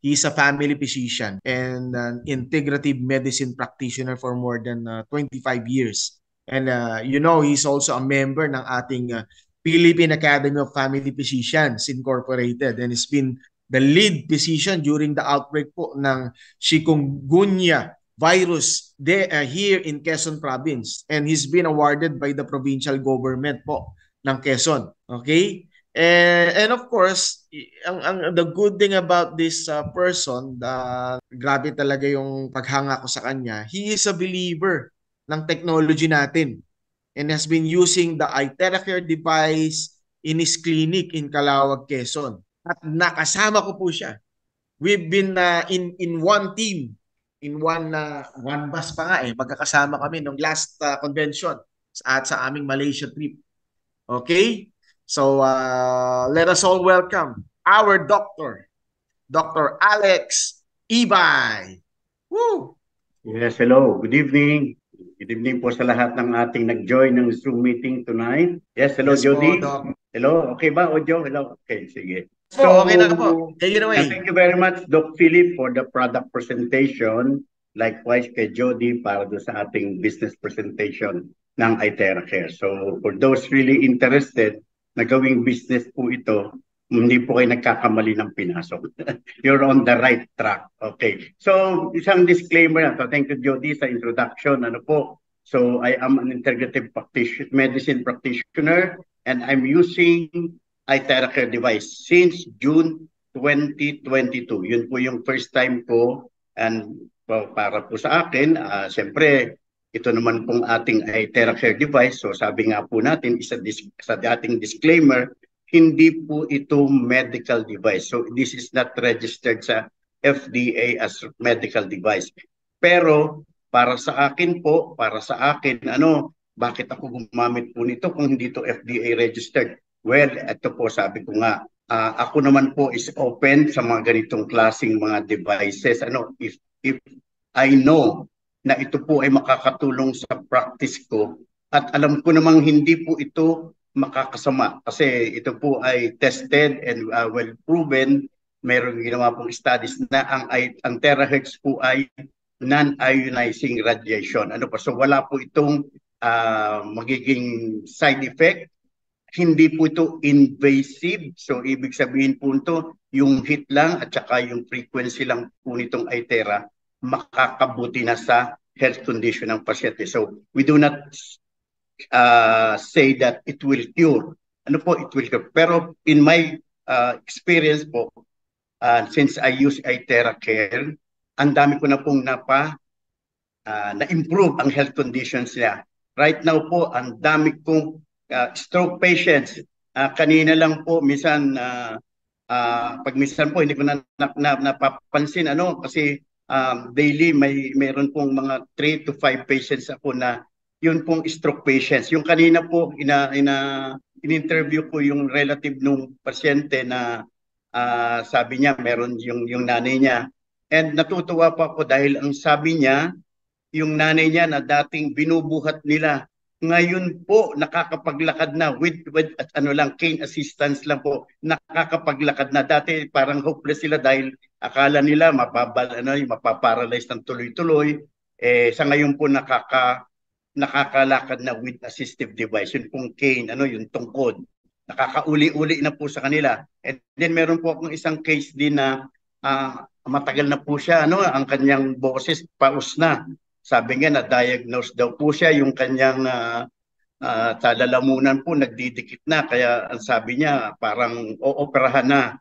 He's a family physician and an integrative medicine practitioner for more than 25 years. And he's also a member ng ating Philippine Academy of Family Physicians Incorporated, and has been the lead physician during the outbreak po ng chikungunya virus here in Quezon Province, and he's been awarded by the provincial government po ng Quezon. Okay? And of course, the good thing about this person, grabe talaga yung paghanga ko sa kanya, he is a believer ng technology natin and has been using the iTeracare device in his clinic in Calawag, Quezon. At nakasama ko po siya. We've been in one team, in one bus pa nga magkakasama kami nung last convention at sa aming Malaysia trip. Okay? So let us all welcome our doctor, Dr. Alex Ibay. Woo! Yes, hello. Good evening. Good evening po sa lahat ng ating nag-join ng Zoom meeting tonight. Yes, hello, Yes Jody. po, hello, okay ba audio? Hello. Okay, sige. Okay na po. Take it away. Thank you very much, Doc Philip, for the product presentation. Likewise kay Jody para do sa ating business presentation ng iTeracare. So for those really interested na gawing business po ito, hindi po kayo nagkakamali ng pinasok. You're on the right track. Okay. So, isang disclaimer na to. Thank you, Jody, sa introduction. Ano po? So, I am an integrative medicine practitioner and I'm using iTeracare device since June 2022. Yun po yung first time ko and para po sa akin, siyempre, ito naman pong ating iTeracare device. So, sabi nga po natin, sa ating disclaimer, hindi po ito medical device. So this is not registered sa FDA as medical device. Pero para sa akin, bakit ako gumamit po nito kung hindi to FDA registered? Well, ito po sabi ko nga, ako naman po is open sa mga ganitong klaseng mga devices. If I know na ito po ay makakatulong sa practice ko at alam ko namang hindi po ito makakasama kasi ito po ay tested and well proven. Meron ginawa pong studies na ang terahertz po ay non-ionizing radiation. So wala po itong magiging side effect. Hindi po ito invasive. So ibig sabihin po ito, yung heat lang at saka yung frequency lang po nitong iTera makakabuti na sa health condition ng pasyente. So we do not say that it will cure. It will cure. Pero in my experience po, since I use iTeracare, ang dami ko na pong na-improve ang health conditions niya. Right now po, ang dami kong stroke patients. Kanina lang po, minsan, pag minsan po, hindi ko napapansin, kasi daily meron pong mga 3 to 5 patients ako na yun pong stroke patients. Yung kanina po, in-interview ko yung relative nung pasyente na sabi niya, meron yung nanay niya. And natutuwa pa ako dahil ang sabi niya, yung nanay niya na dating binubuhat nila, ngayon po nakakapaglakad na with cane assistance lang po, nakakapaglakad na. Dati parang hopeless sila dahil akala nila mapaparalyze ng tuloy-tuloy. Sa ngayon po nakakalakad na with assistive device. Yun pong cane, yung tungkod. Nakakauli-uli na po sa kanila. And then meron po akong isang case din na matagal na po siya, ang kanyang boses paus na. Sabi nga na-diagnose daw po siya, yung kanyang lalamunan po nagdidikit na. Kaya ang sabi niya parang ooperahan na.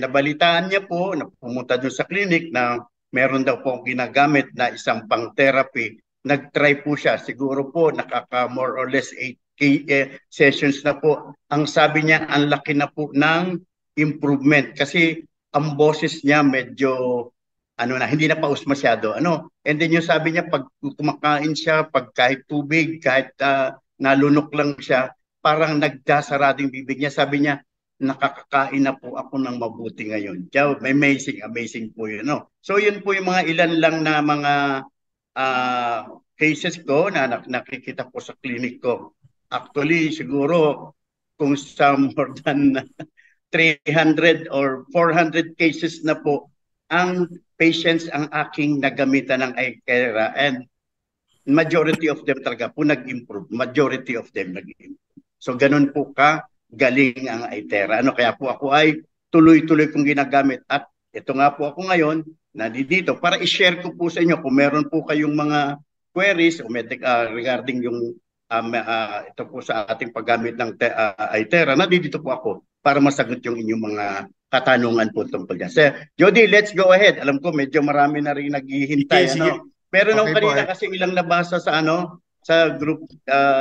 Nabalitaan niya po, pumunta doon sa clinic na meron daw po ginagamit na isang pang-therapy. Nag-try po siya. Siguro po nakaka more or less 8 sessions na po. Ang sabi niya, ang laki na po ng improvement. Kasi ang boses niya medyo hindi na paus masyado. And then yung sabi niya, pag kumakain siya, pag kahit tubig, kahit nalunok lang siya, parang nagdasarading bibig niya. Sabi niya, nakakakain na po ako ng mabuti ngayon. Amazing po yun. So yun po yung mga ilan lang na mga cases ko na nakikita ko sa clinic ko. Actually, siguro kung sa more than 300 or 400 cases na po ang patients ang aking nagamitan ng iTera, and majority of them talaga po nag-improve. Majority of them nag-improve. So ganun po ka galing ang iTera. Ano, kaya po ako ay tuloy-tuloy kong ginagamit, at ito nga po ako ngayon nandito para i-share ko po sa inyo kung meron po kayong mga queries o regarding yung ito po sa ating paggamit ng iTera. Nandito po ako para masagot yung inyong mga katanungan po tungkol dyan. So, Jody, let's go ahead. Alam ko medyo marami na rin naghihintay. Sige, sige. Pero nung Okay po, kanina kasi ilang nabasa sa sa group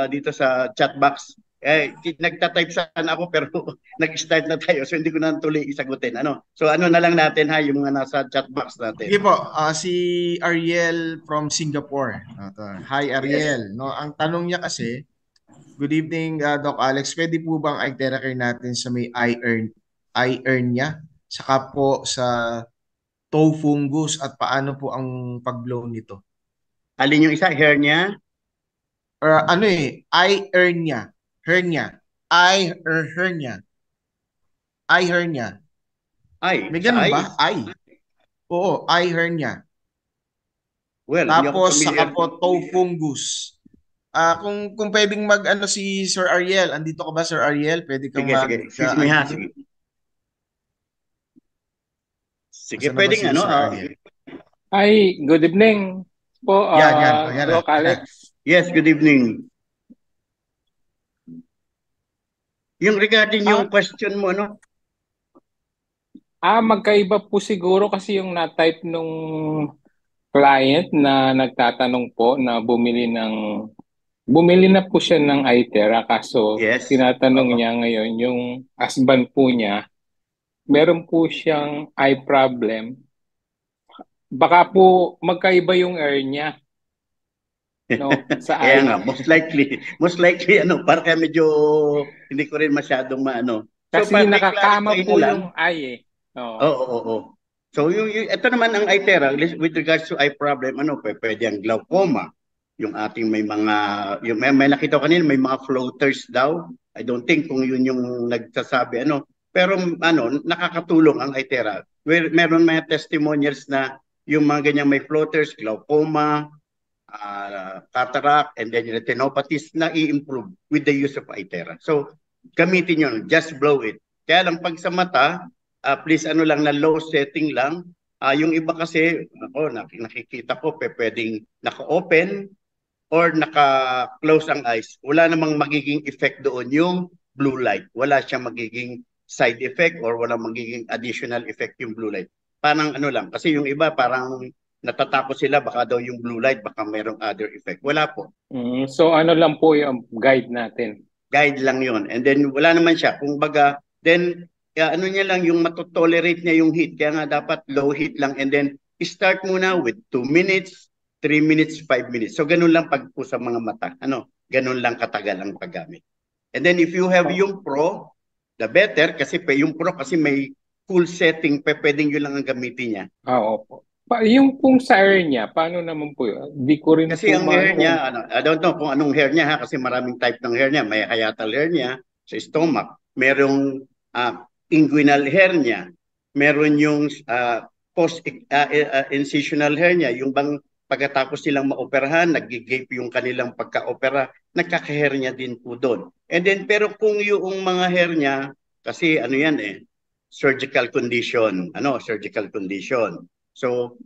dito sa chat box. Nagta-type sana ako pero nag-start na tayo, so hindi ko na tuloy isagutin. So ano na lang natin yung mga nasa chat box natin. Sige po, si Ariel from Singapore. Hi Ariel. Yes. No, ang tanong niya kasi, good evening Doc Alex, pwede po bang i-therapy care natin sa may eye niya? Saka po sa toe fungus, at paano po ang pag-blow nito? Alin yung isa? Hernia? Eye hernia. Hernia. Hernia. Eye hernia. May ganun ba? Eye. Oo, eye hernia. Well, tapos saka po toe fungus. Kung pwedeng si Sir Ariel, andito ka ba Sir Ariel? Pwede kang sige. Excuse me ha, sige. Sige, pwedeng Hi, good evening po, Doc Alex. Yes, good evening. Yung regarding yung question mo, magkaiba po siguro kasi yung na-type nung client na nagtatanong po na bumili na po siya ng iTera, kaso yes. Tinatanong niya ngayon yung husband po niya, meron po siyang eye problem. Baka po magkaiba yung ear niya. No, sa kaya nga, most likely, para kaya medyo hindi ko rin masyadong maano. Kasi nakakama po yung eye Oo. So ito naman ang iTera with regards to eye problem, pwede ang glaucoma, yung ating may nakita ko kanina, may mga floaters daw. I don't think kung yun yung nagsasabi pero nakakatulong ang iTera. Meron mga testimonials na yung mga ganyan may floaters, glaucoma, cataract, and then retinopathies na i-improve with the use of iTera. So, gamitin yun. Just blow it. Kaya lang pag sa mata, please na low setting lang. Yung iba kasi, nakikita ko, pwedeng naka-open or naka-close ang eyes. Wala namang magiging effect doon yung blue light. Wala siyang magiging side effect or wala magiging additional effect yung blue light. Parang lang. Kasi yung iba parang natatakot sila, baka daw yung blue light, baka mayroong other effect. Wala po. So lang po yung guide natin? Guide lang yon. And then wala naman siya. Kung baga, then niya lang yung matotolerate niya yung heat. Kaya nga dapat low heat lang. And then start muna with 2 minutes, 3 minutes, 5 minutes. So ganun lang pag po sa mga mata. Ganun lang katagal ang paggamit. And then if you have yung Pro, the better. Kasi yung Pro kasi may full setting. Pwedeng yun lang ang gamitin niya. Opo. Yung pong sa hair niya, paano naman po yun? Di ko rin kasi ang hair niya, I don't know kung anong hair niya kasi maraming type ng hair niya. May hiatal hair niya sa stomach, merong inguinal hair niya, meron yung post-incisional hair niya, yung bang pagkatapos silang maoperahan, nag-gape yung kanilang pagka-opera, nagkaka-hair niya din po doon. And then, pero kung yung mga hair niya, kasi yan surgical condition, surgical condition. So,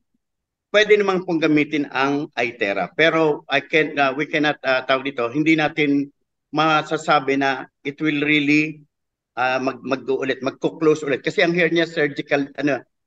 pwede naman pong gamitin ang iTera. Pero we cannot hindi natin masasabi na it will really magko-close ulit. Kasi ang hair niya surgical,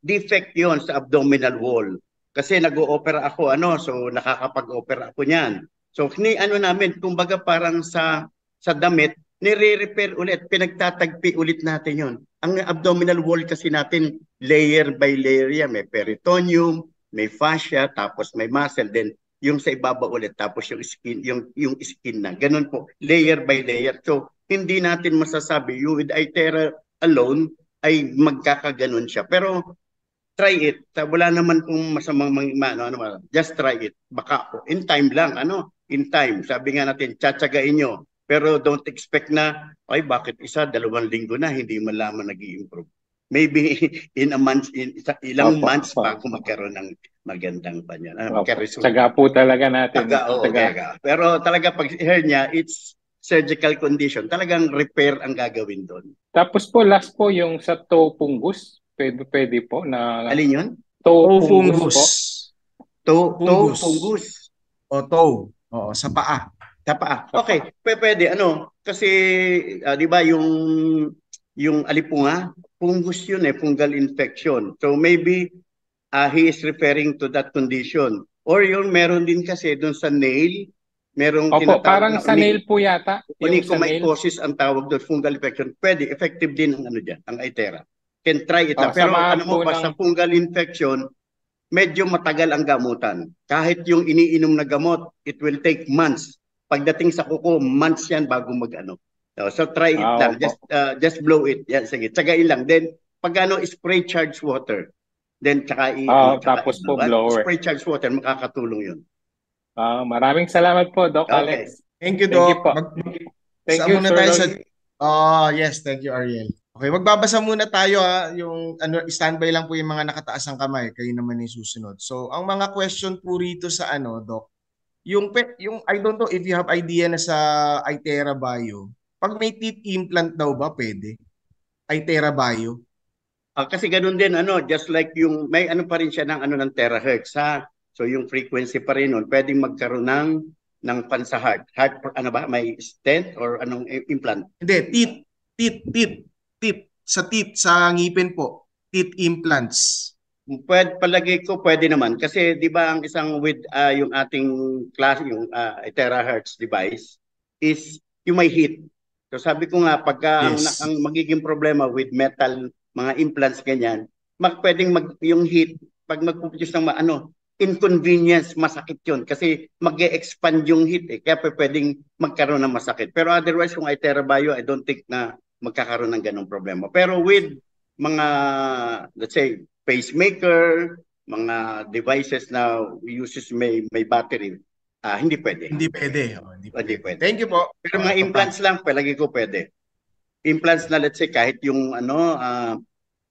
defect yon sa abdominal wall. Kasi nag-o-opera ako, so nakakapag-opera ako niyan. So, namin, kumbaga parang sa damit, nire-repair ulit, pinagtatagpi ulit natin yon. Ang abdominal wall kasi natin, layer by layer yan. May peritoneum, may fascia, tapos may muscle, then yung sa ibaba ulit, tapos yung skin, yung skin na. Ganun po, layer by layer. So, hindi natin masasabi, yung with iTera alone, ay magkakaganon siya. Pero, try it. Wala naman kung masamang just try it. Baka po. In time lang, in time. Sabi nga natin, tsatsagain nyo. Pero don't expect na, ay bakit 1, 2 linggo na hindi malaman nag-i-improve. Maybe in a month, ilang Opo, months opo, bago opo. magkaroon ng magandang panyan, Opo. resulta. Tsaga po talaga natin. Oo, Tsaga. pero talaga pag hernia, it's surgical condition. Talagang repair ang gagawin doon. Tapos po, last po yung sa toe fungus. Pwede po na Alin yun? toe Toe fungus fungus. po. Toe Fungus. fungus. O toe. Oo, sa paa. Sa paa. Sa Okay, pwede. Kasi, di ba yung alipunga, fungus yun fungal infection. So maybe he is referring to that condition. Or yung meron din kasi doon sa nail, merong Opo, tinatawag parang na sa nail po yata. Yung sa nail. onychomycosis ang tawag doon, fungal infection. Pwede, effective din ang dyan, ang Itera. Can try it lang. Pero Samahan po basta ng... fungal infection, medyo matagal ang gamutan. Kahit yung iniinom na gamot, it will take months. Pagdating sa kuko, months yan bago mag-ano. So try it lang. Opo. Just blow it. Yan, sige. Tsagain lang. Then, pag spray charged water. Then, Tapos po blower. spray charged water, makakatulong yun. Maraming salamat po, Doc Okay. Alex. Thank you, Thank you Doc. po. Thank you, muna Sir tayo sa... Lloyd. yes, thank you, Ariel. Okay, magbabasa muna tayo yung standby lang po yung mga nakataas ang kamay, kayo naman yung susunod. So, ang mga question po rito sa Doc, yung I don't know if you have idea na sa Itera Bio, pag may teeth implant daw ba pwede? Itera Bio? Kasi ganun din, just like yung, may pa rin siya ng terahertz, ha? So yung frequency pa rin nun, pwedeng magkaroon ng pansa heart. Heart, may stent or anong implant? Hindi, teeth. Sa teeth, sa ngipin po. Teeth implants. Palagay ko pwede naman. Kasi di ba ang isang with yung ating klase, yung terahertz device, is yung may heat. So sabi ko nga, pagka Yes. ang magiging problema with metal, mga implants ganyan, pwedeng yung heat, pag mag-produce ng inconvenience, masakit yun. Kasi mag-e-expand yung heat kaya pwedeng magkaroon ng masakit. Pero otherwise, kung Itera Bio, I don't think na magkakaroon ng ganong problema. Pero with mga, let's say, pacemaker, mga devices na uses may battery, hindi pwede. Hindi pwede. Hindi pwede. Thank you po. Pero mga implants lang, palagi ko pwede. Implants na, let's say, kahit yung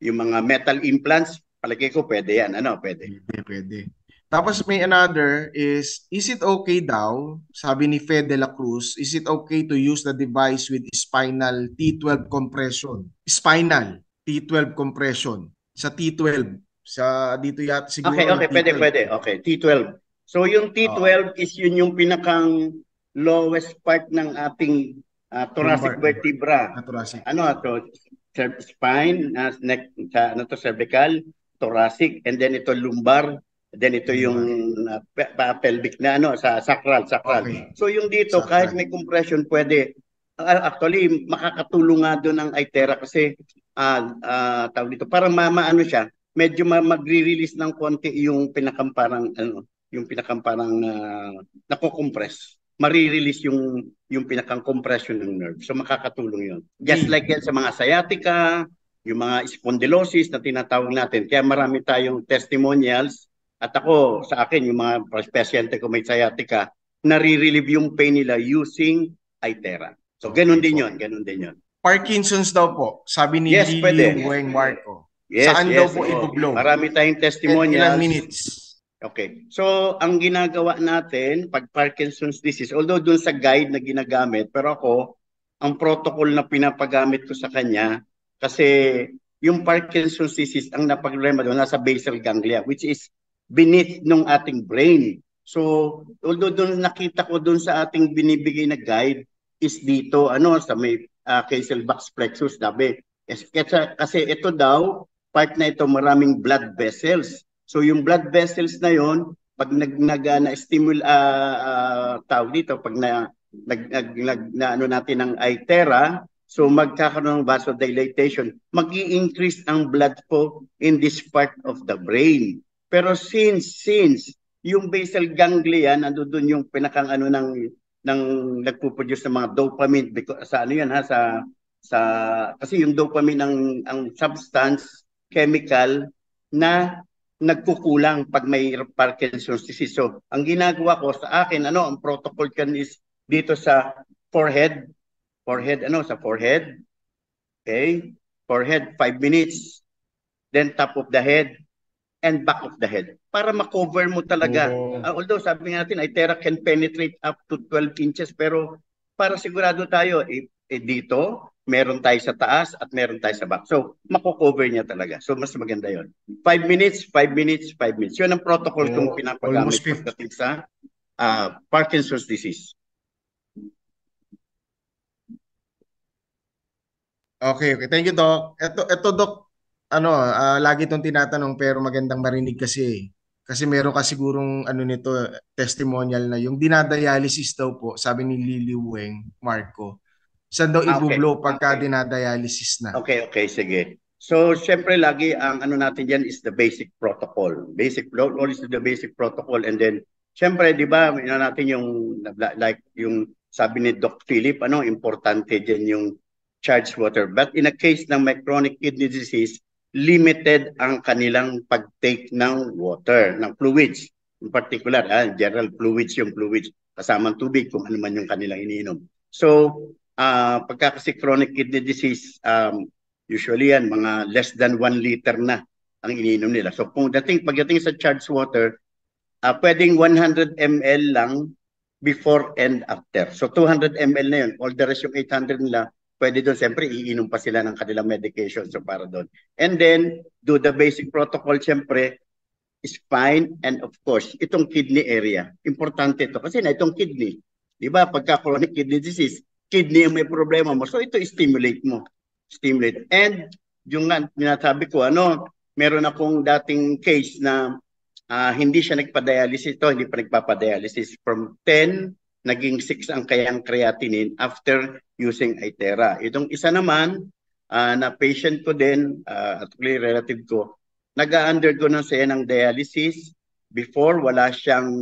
yung mga metal implants, palagi ko pwede yan. Pwede. Pwede. Tapos may another is it okay daw, sabi ni Fed de la Cruz, is it okay to use the device with spinal T12 compression? Spinal T12 compression. Sa T12. Sa dito yata siguro. Okay, pwede. Okay, T12. So yung T12 is yung pinakang lowest part ng ating thoracic vertebra. Thoracic. Spine, neck, cervical, thoracic, and then ito lumbar, then ito yung pelvic na sa sacral. Okay. So yung dito, sacral. Kahit may compression, pwede. Actually, makakatulong nga doon ang Itera kasi tawag dito, para siya, medyo magre-release ng konti yung pinakamparang nako-compress. Marirelease yung pinakang compression ng nerve. So makakatulong yun. Just like yan sa mga sciatica, yung mga spondylosis na tinatawag natin. Kaya marami tayong testimonials. At ako, sa akin, yung mga pasyente ko may sciatica, nare-relieve yung pain nila using Itera. So ganun din yun. Parkinson's daw po, sabi ni Lily Weng Marco. Yes, Saan daw po i-blow? Marami tayong testimonials. Ilang minutes? Okay. So, ang ginagawa natin pag Parkinson's disease, although dun sa guide na ginagamit, pero ako, ang protocol na pinapagamit ko sa kanya, kasi yung Parkinson's disease, ang napaglema doon, nasa basal ganglia, which is beneath nung ating brain. So, although dun nakita ko dun sa ating binibigay na guide, is dito, sa may Caselbach's plexus, sabi. Kasi ito daw, part na ito, maraming blood vessels. So yung blood vessels na yon, pag na-stimulate tawag dito, pag natin ng Itera, so magkakaroon ng vasodilatation, mag-i-increase ang blood flow in this part of the brain. Pero since yung basal ganglia, nandoon yung pinakang ng nagpo-produce ng mga dopamine because sa kasi yung dopamine ang substance chemical na nagkukulang pag may Parkinson's disease. So, ang ginagawa ko sa akin, ang protocol kan is dito sa forehead, sa forehead. Okay? Forehead, 5 minutes. Then top of the head and back of the head. Para ma-cover mo talaga. Oo. Although sabi nga natin, Itera can penetrate up to 12 inches, pero para sigurado tayo, dito, meron tayo sa taas at meron tayo sa back. So, mako-cover niya talaga. So, mas maganda yon. 5 minutes, 5 minutes, 5 minutes. Yun ang protocol kong Oo. pinapagamit Almost 50. pagdating sa Parkinson's disease. Okay, okay. Thank you, Doc. Ito Doc, lagi itong tinatanong pero magandang marinig kasi. Kasi meron ka sigurong nito, testimonial na yung dinadialysis daw po, sabi ni Lily Weng, Marco. Saan daw Okay. ibublow pagka dinadialysis na? Okay, sige. So, syempre lagi ang ano natin diyan is the basic protocol. Always the basic protocol, and then syempre, 'di ba, natin yung like yung sabi ni Doc Philip, importante diyan yung charged water. But in a case ng may chronic kidney disease, limited ang kanilang pagtake ng water, ng fluids. In particular, general fluids, yung fluids kasamang tubig kung ano man yung kanilang iniinom. So, pagka kasi chronic kidney disease, usually yan, mga less than 1 liter na ang iniinom nila. So pagdating sa charged water, pwedeng 100 ml lang before and after. So 200 ml na yun. All the rest yung 800 nila, pwede doon. Siyempre, iinom pa sila ng kanilang medication. So para doon. And then, do the basic protocol, siyempre, spine, and of course, itong kidney area. Importante ito. Kasi na itong kidney. Di ba? Pagka chronic kidney disease, kidney yung may problema mo. So ito, stimulate mo. Stimulate. And yung nga, sinasabi ko, meron akong dating case na hindi siya nagpa-dialysis. Hindi pa nagpapa-dialysis. From 10, naging 6 ang kayang creatinine after using Itera. Itong isa naman, na patient ko din, at relative ko, nag-undergo na siya ng dialysis. Before, wala siyang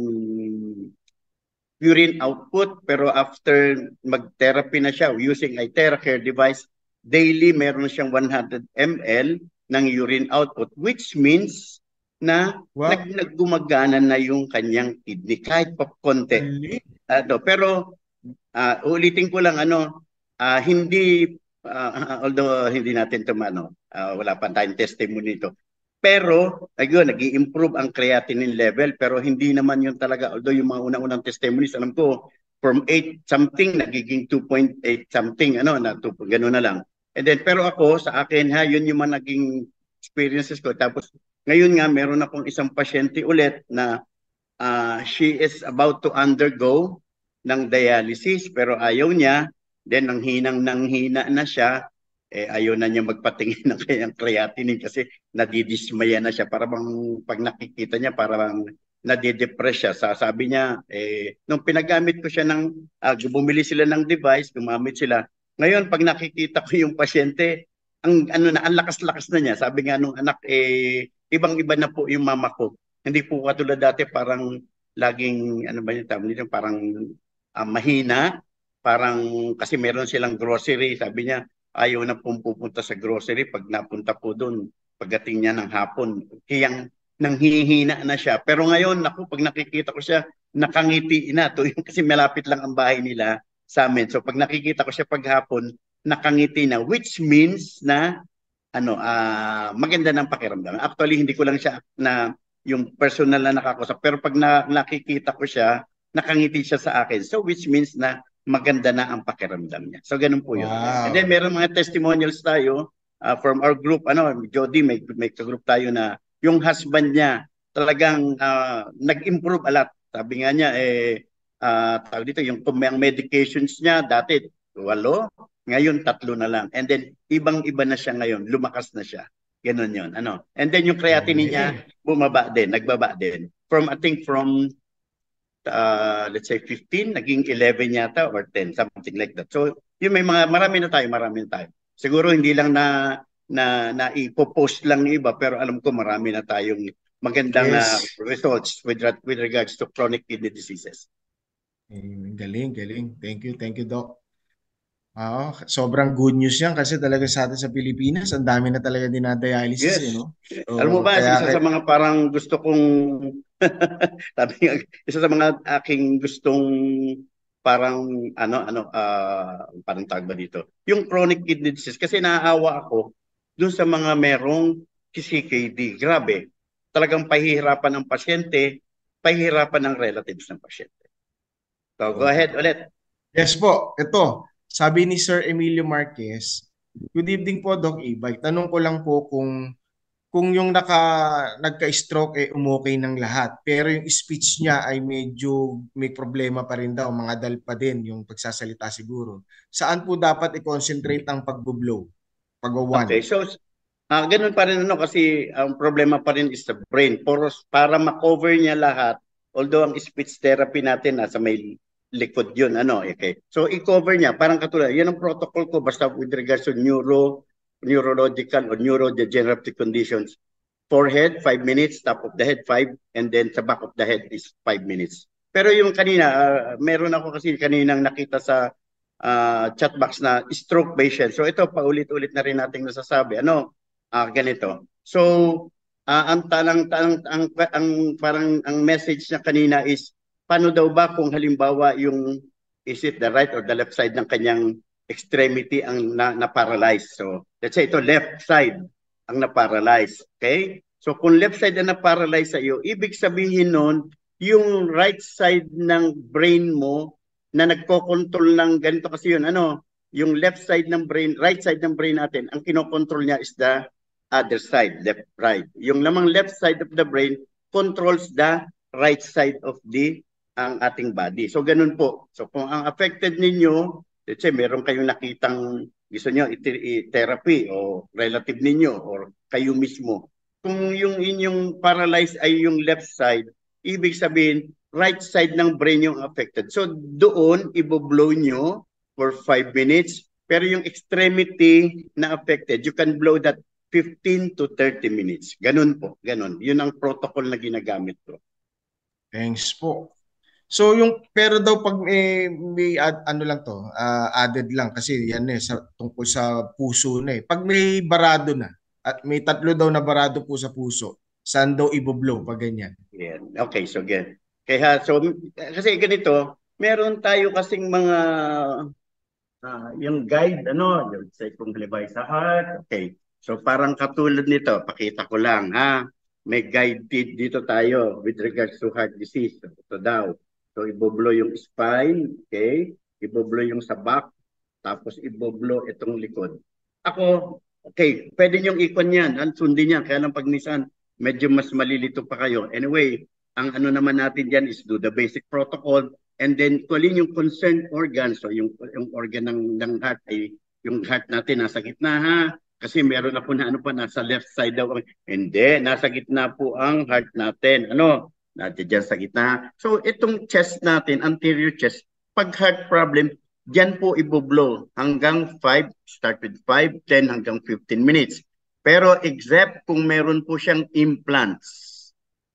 urine output, pero after mag-therapy na siya using Itera Care device, daily meron siyang 100 ml ng urine output, which means na naggumagana na yung kanyang kidney kahit pa konti. Pero ulitin ko lang, hindi, although hindi natin ito, wala pa tayong testimony nito. Pero, ayun, nag-i-improve ang creatinine level, pero hindi naman yun talaga. Although yung mga unang-unang testimonies, alam ko, from 8 something, nagiging 2.8 something, gano'n na lang. And then, pero ako, sa akin, yun yung mga naging experiences ko. Tapos, ngayon nga, meron akong isang pasyente ulit na she is about to undergo ng dialysis, pero ayaw niya. Then, nang hina na siya, ayaw na niya magpatingin ng kanyang creatinine kasi nadidismaya na siya. Para bang pag nakikita niya, parang nadidepress siya. Sabi niya, nung pinagamit ko siya bumili sila ng device, gumamit sila. Ngayon, pag nakikita ko yung pasyente, ang lakas-lakas na niya. Sabi nga nung anak, ibang-iba na po yung mama ko. Hindi po katulad dati, parang laging, parang mahina. Parang, kasi meron silang grocery. Sabi niya, ayaw na pong pupunta sa grocery pag napunta po doon pagdating niya ng hapon. Kaya nanghihina na siya. Pero ngayon, pag nakikita ko siya, nakangiti na. Kasi malapit lang ang bahay nila sa amin. So pag nakikita ko siya paghapon, nakangiti na. Which means na maganda ng pakiramdam. Actually, hindi ko lang siya yung personal na nakakusap. Pero pag nakikita ko siya, nakangiti siya sa akin. So which means na maganda na ang pakiramdam niya. So ganun po yun. Wow. And then meron mga testimonials tayo from our group, Jody, may ka-group tayo na yung husband niya talagang nag-improve a lot. Sabi nga niya, tawag dito, yung medications niya, dati 8, ngayon 3 na lang. And then ibang-iba na siya ngayon, lumakas na siya. Ganun yun. And then yung creatinine niya, nagbaba din. From let's say 15, naging 11 yata or 10, something like that. So, yun marami na tayo. Siguro hindi lang na ipopost lang ng iba, pero alam ko marami na tayong magandang results with regards to chronic kidney diseases. Galing. Thank you, Doc. Sobrang good news yan kasi talaga sa atin sa Pilipinas, ang dami na talaga dinadialysis. Yes. So, alam mo ba, isa sa mga parang gusto kong isa sa mga aking gustong parang parang tawag ba dito? Yung chronic kidney disease kasi naaawa ako dun sa mga merong CKD. Grabe. Talagang pahihirapan ng pasyente, pahihirapan ng relatives ng pasyente. So go ahead ulit. Yes po, ito. Sabi ni Sir Emilio Marquez, good evening po, Doc Ibay. Tanong ko lang po kung yung nagka-stroke umokay ng lahat, pero yung speech niya ay medyo may problema pa rin daw, mga dal pa din yung pagsasalita siguro. Saan po dapat i-concentrate ang pag-blow? Pag-one? Okay, so ganun pa rin kasi ang problema pa rin is the brain. Para ma-cover niya lahat, although ang speech therapy natin nasa may likod yun, okay. So i-cover niya, parang katulad, yan ang protocol ko basta with regards to neurological or neurodegenerative conditions. Forehead, 5 minutes, top of the head, 5, and then sa back of the head is 5 minutes. Pero yung kanina, meron ako kasi kaninang nakita sa chat box na stroke patient. So ito, paulit-ulit na rin nating nasasabi. Ganito. So, ang message niya kanina is, paano daw ba kung halimbawa is it the right or the left side ng kanyang extremity ang na-paralyze? So, let's say ito, left side ang na-paralyze. Okay? So, kung left side ang na-paralyze sa iyo, ibig sabihin nun, yung right side ng brain mo na nagko-control ng ganito kasi yun, yung left side ng brain, right side ng brain natin, ang kinokontrol niya is the other side, left, right. Yung lamang left side of the brain controls the right side of ang ating body. So ganun po. So kung ang affected ninyo, let's say meron kayong nakitang gusto nyo i-therapy o relative ninyo or kayo mismo. Kung yung inyong paralyzed ay yung left side, ibig sabihin right side ng brain yung affected. So doon ibo-blow nyo for 5 minutes. Pero yung extremity na affected, you can blow that 15 to 30 minutes. Ganun po, ganun. Yun ang protocol na ginagamit ko. Thanks po. So pero daw pag may ano lang to, added lang kasi yan tungkol sa puso na eh. Pag may barado na at may 3 daw na barado po sa puso, saan daw i-blow pag ganyan? Yeah. Okay, so again. Kasi ganito, meron tayo kasing mga yung guide, yung say kung halimbawa sa heart, okay. So parang katulad nito, pakita ko lang, may guide dito tayo with regards to heart disease. Ito daw. So iboblo yung spine, okay? Iboblo yung sa back, tapos iboblo itong likod. Ako, okay, pwede niyong ikon yan, sundin yan, kaya lang pag minsan, medyo mas malilito pa kayo. Anyway, ang naman natin dyan is do the basic protocol, and then kunin yung concerned organ, so yung organ ng heart ay yung heart natin nasa gitna kasi meron na po na nasa left side daw. Hindi, nasa gitna po ang heart natin. Natin dyan sa gitna. So itong chest natin, anterior chest, pag heart problem, dyan po iboblow hanggang 5, start with 5, 10 hanggang 15 minutes. Pero except kung meron po siyang implants.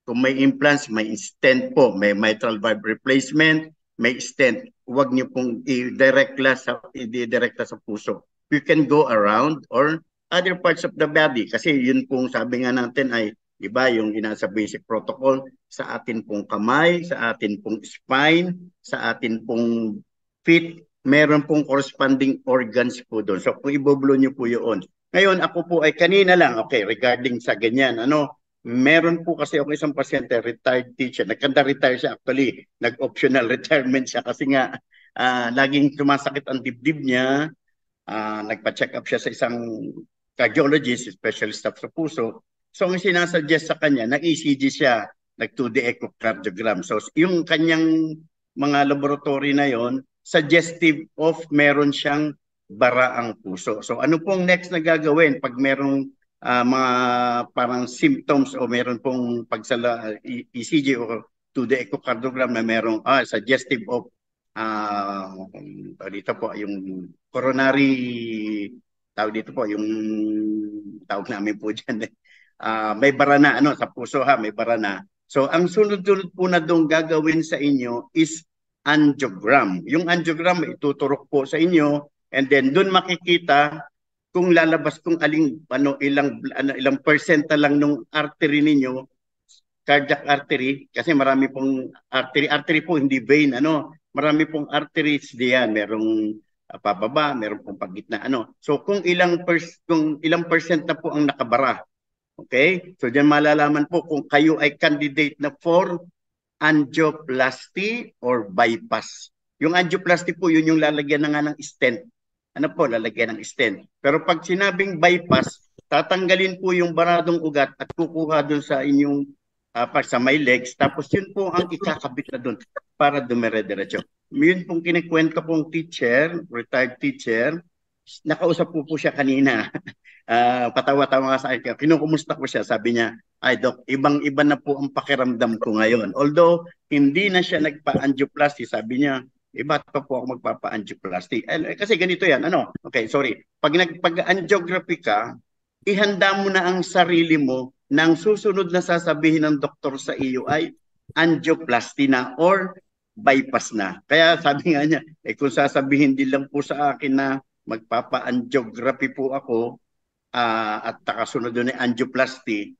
Kung may implants, may stent po, may mitral valve replacement, may stent. Huwag niyo pong i-directa sa puso. You can go around or other parts of the body kasi yun pong sabi nga natin ay iba yung inasa basic protocol sa atin pong kamay, sa atin pong spine, sa atin pong feet, meron pong corresponding organs po doon. So kung iboblo niyo po yun. Ngayon ako po ay kanina lang, okay, regarding sa ganyan, meron po kasi ako isang pasyente, retired teacher, nagkanda-retire siya actually, nag-optional retirement siya kasi nga laging sumasakit ang dibdib niya, nagpa-check up siya sa isang cardiologist, specialist sa puso. So ang sinasuggest sa kanya, nag-ECG siya, nag-2D echocardiogram. So yung kanyang mga laboratory na yon, suggestive of meron siyang bara ang puso. So ano pong next na gagawin pag merong mga parang symptoms o meron pong pagsala ECG o 2D echocardiogram na merong suggestive of dito po yung coronary, dito po yung tawag namin po dyan may bara na sa puso may bara na. So ang sunod-sunod po na doon gagawin sa inyo is angiogram. Yung angiogram ituturok po sa inyo and then doon makikita kung lalabas kung ilang percenta lang nung artery ninyo, cardiac artery, kasi marami pong artery po, hindi vein, marami pong arteries diyan, merong pababa, meron pong paggitna ano. So kung ilang percent na po ang nakabara. Okay? So diyan malalaman po kung kayo ay candidate na for angioplasty or bypass. Yung angioplasty po, yun yung lalagyan na nga ng stent. Ano po, lalagyan ng stent. Pero pag sinabing bypass, tatanggalin po yung baradong ugat at kukuha dun sa inyong sa may legs. Tapos yun po ang ikakabit na dun para dumire-diretso. Yun pong kinikwento kong teacher, retired teacher, nakausap po siya kanina. Patawa-tawa sa akin. Kinukumusta ko siya. Sabi niya, ay Doc, ibang-iba na po ang pakiramdam ko ngayon. Although, hindi na siya nagpa-angioplasty. Sabi niya, ba't pa po ako magpapa-angioplasty? Kasi ganito yan. Ano? Okay, sorry. Pag-angiography ka, ihanda mo na ang sarili mo nang susunod na sasabihin ng doktor sa iyo ay angioplasty na or bypass na. Kaya sabi nga niya, kung sasabihin din lang po sa akin na magpapa-angiography po ako at kasunod doon ay angioplasty,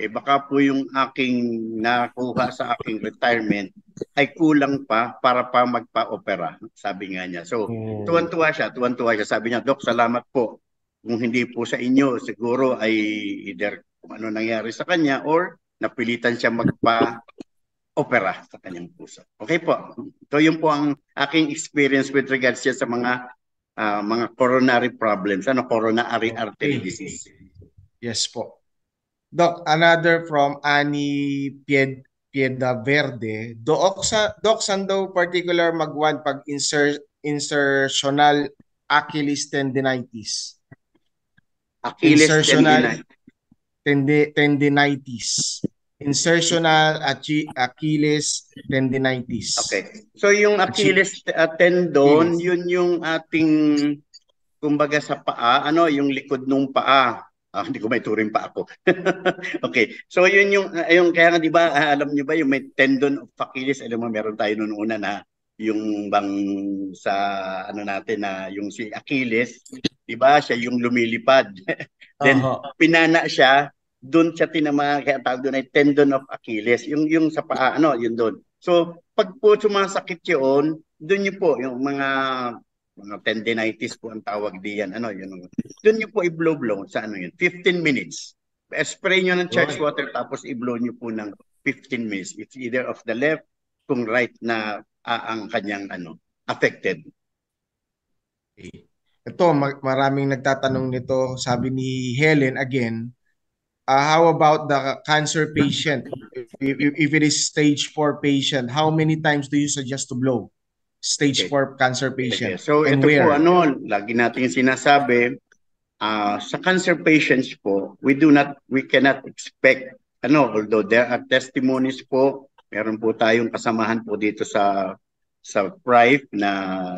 baka po yung aking nakuha sa aking retirement ay kulang pa para pa magpa-opera, sabi nga niya. So, tuwan-tuwa siya. Sabi niya, Dok, salamat po. Kung hindi po sa inyo, siguro ay either kung ano nangyari sa kanya or napilitan siya magpa-opera sa kanyang puso. Okay po. So, yun po ang aking experience with regards sa mga coronary problems, coronary artery disease. Yes po. Doc, another from Annie Piedaverde. Doc, saan daw particular magwan pag insertional Achilles tendinitis? Achilles tendinitis. Insertional Achilles tendinitis. Okay. So yung Achilles tendon, yun yung ating kumbaga sa paa, yung likod ng paa. Hindi ko may turing pa ako. Okay. So yun yung kaya nga 'di ba alam niyo ba yung may tendon of Achilles, alam mo meron tayo noon una na yung bang sa natin na yung si Achilles, 'di ba? Siya yung lumilipad. Then pinana siya, doon siya tinama, kaya tawag doon ay tendon of Achilles. Yung sa paa yun doon. So pag po sumasakit yun, doon niyo po yung mga tendinitis po ang tawag diyan. Doon niyo po i-blow sa 15 minutes. Spray niyo ng charged water tapos i-blow niyo po ng 15 minutes. It's either of the left kung right na ang kanyang affected. Okay. Ito, maraming nagtatanong nito. Sabi ni Helen again, how about the cancer patient? If it is stage 4 patient, how many times do you suggest to blow? Stage 4 cancer patient. Okay. So ito where? Po lagi natin sinasabi, sa cancer patients po, we cannot expect although there are testimonies po, meron po tayong kasamahan po dito sa PRIVE na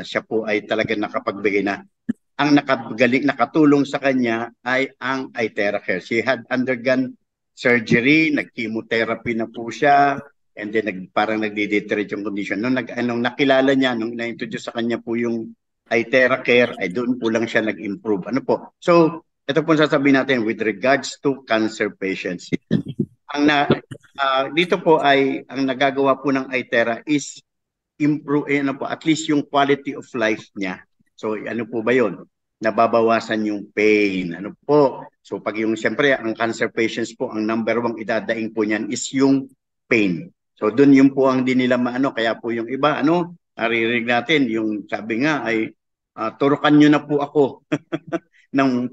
siya po ay talaga nakapagbigay na ang nakatulong sa kanya ay ang iTheraCare. She had undergone surgery, nag-chemotherapy na po siya, and then parang nagde-deteriorate yung condition. Nung nakilala niya, nung na-introduce sa kanya po yung iTheraCare, ay doon po lang siya nag-improve. So, ito po sasabihin natin with regards to cancer patients. Dito po ay, ang nagagawa po ng iThera is improve, at least yung quality of life niya. So, ano po ba yun? Nababawasan yung pain. So, pag siyempre, ang cancer patients po, ang number 1 idadaing po niyan is yung pain. So doon yung po ang di nila kaya po yung iba naririnig natin yung sabi nga ay turukan nyo na po ako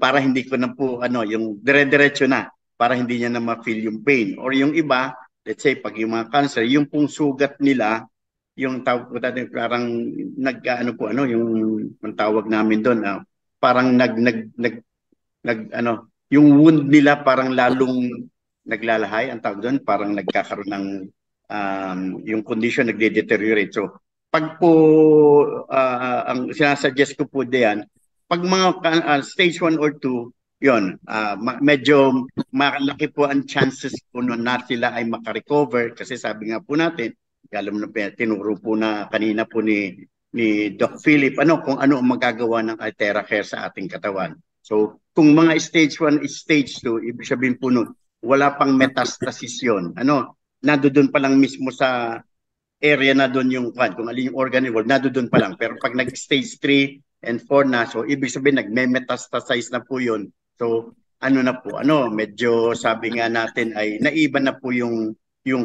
para hindi ko na po yung dire-diretso na para hindi niya na ma-feel yung pain. Or yung iba, let's say pag yung mga cancer, yung pong sugat nila, yung tawag po natin parang yung tawag namin doon parang yung wound nila parang lalong naglalahay, ang tawag doon, parang nagkakaroon ng yung condition nagde-deteriorate. So, pag po, ang sinasuggest ko po diyan, pag mga stage 1 or 2, yun, medyo malaki po ang chances po na sila ay makarecover kasi sabi nga po natin, alam na tinuro po na kanina po ni Doc Philip, kung ano ang magagawa ng iTheraCare sa ating katawan. So, kung mga stage 1 is stage 2, ibig sabihin po nun, wala pang metastasis yun. Nandoon pa lang mismo sa area na doon yung kung alin yung organ involved, doon pa lang. Pero pag nag-stage 3 and 4 na, so ibig sabihin nagme-metastasize na po yun. So ano na po, medyo sabi nga natin ay naiba na po yung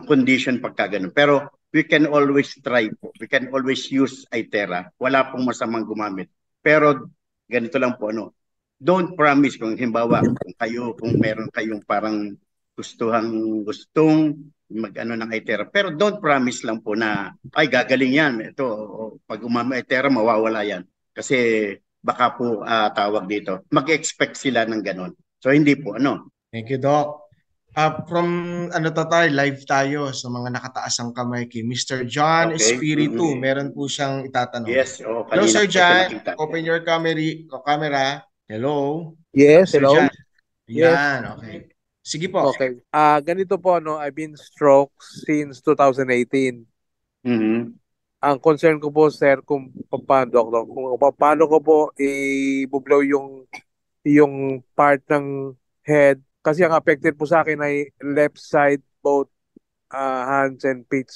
condition pagka ganun. Pero we can always try po. We can always use Itera. Wala pong masamang gumamit. Pero ganito lang po, don't promise kung halimbawa, kung meron kayong parang gustong ng Itera. Pero don't promise lang po na, ay gagaling yan. Ito, pag Itera, mawawala yan. Kasi baka po tawag dito, mag-expect sila ng ganon. So hindi po, Thank you, Doc. From live tayo sa mga nakataas ang kamay kay Mr. John Okay. Espiritu. Meron po siyang itatanong. Yes. Hello, Sir John. Open your camera. Hello. Yes, Sir hello. John. Yes. Yan, okay. Sige po. Okay. Ganito po, I've been stroke since 2018. Ang concern ko po, sir, kung paano ko po i-blow yung part ng head. Kasi ang affected po sa akin ay left side, both hands and feet.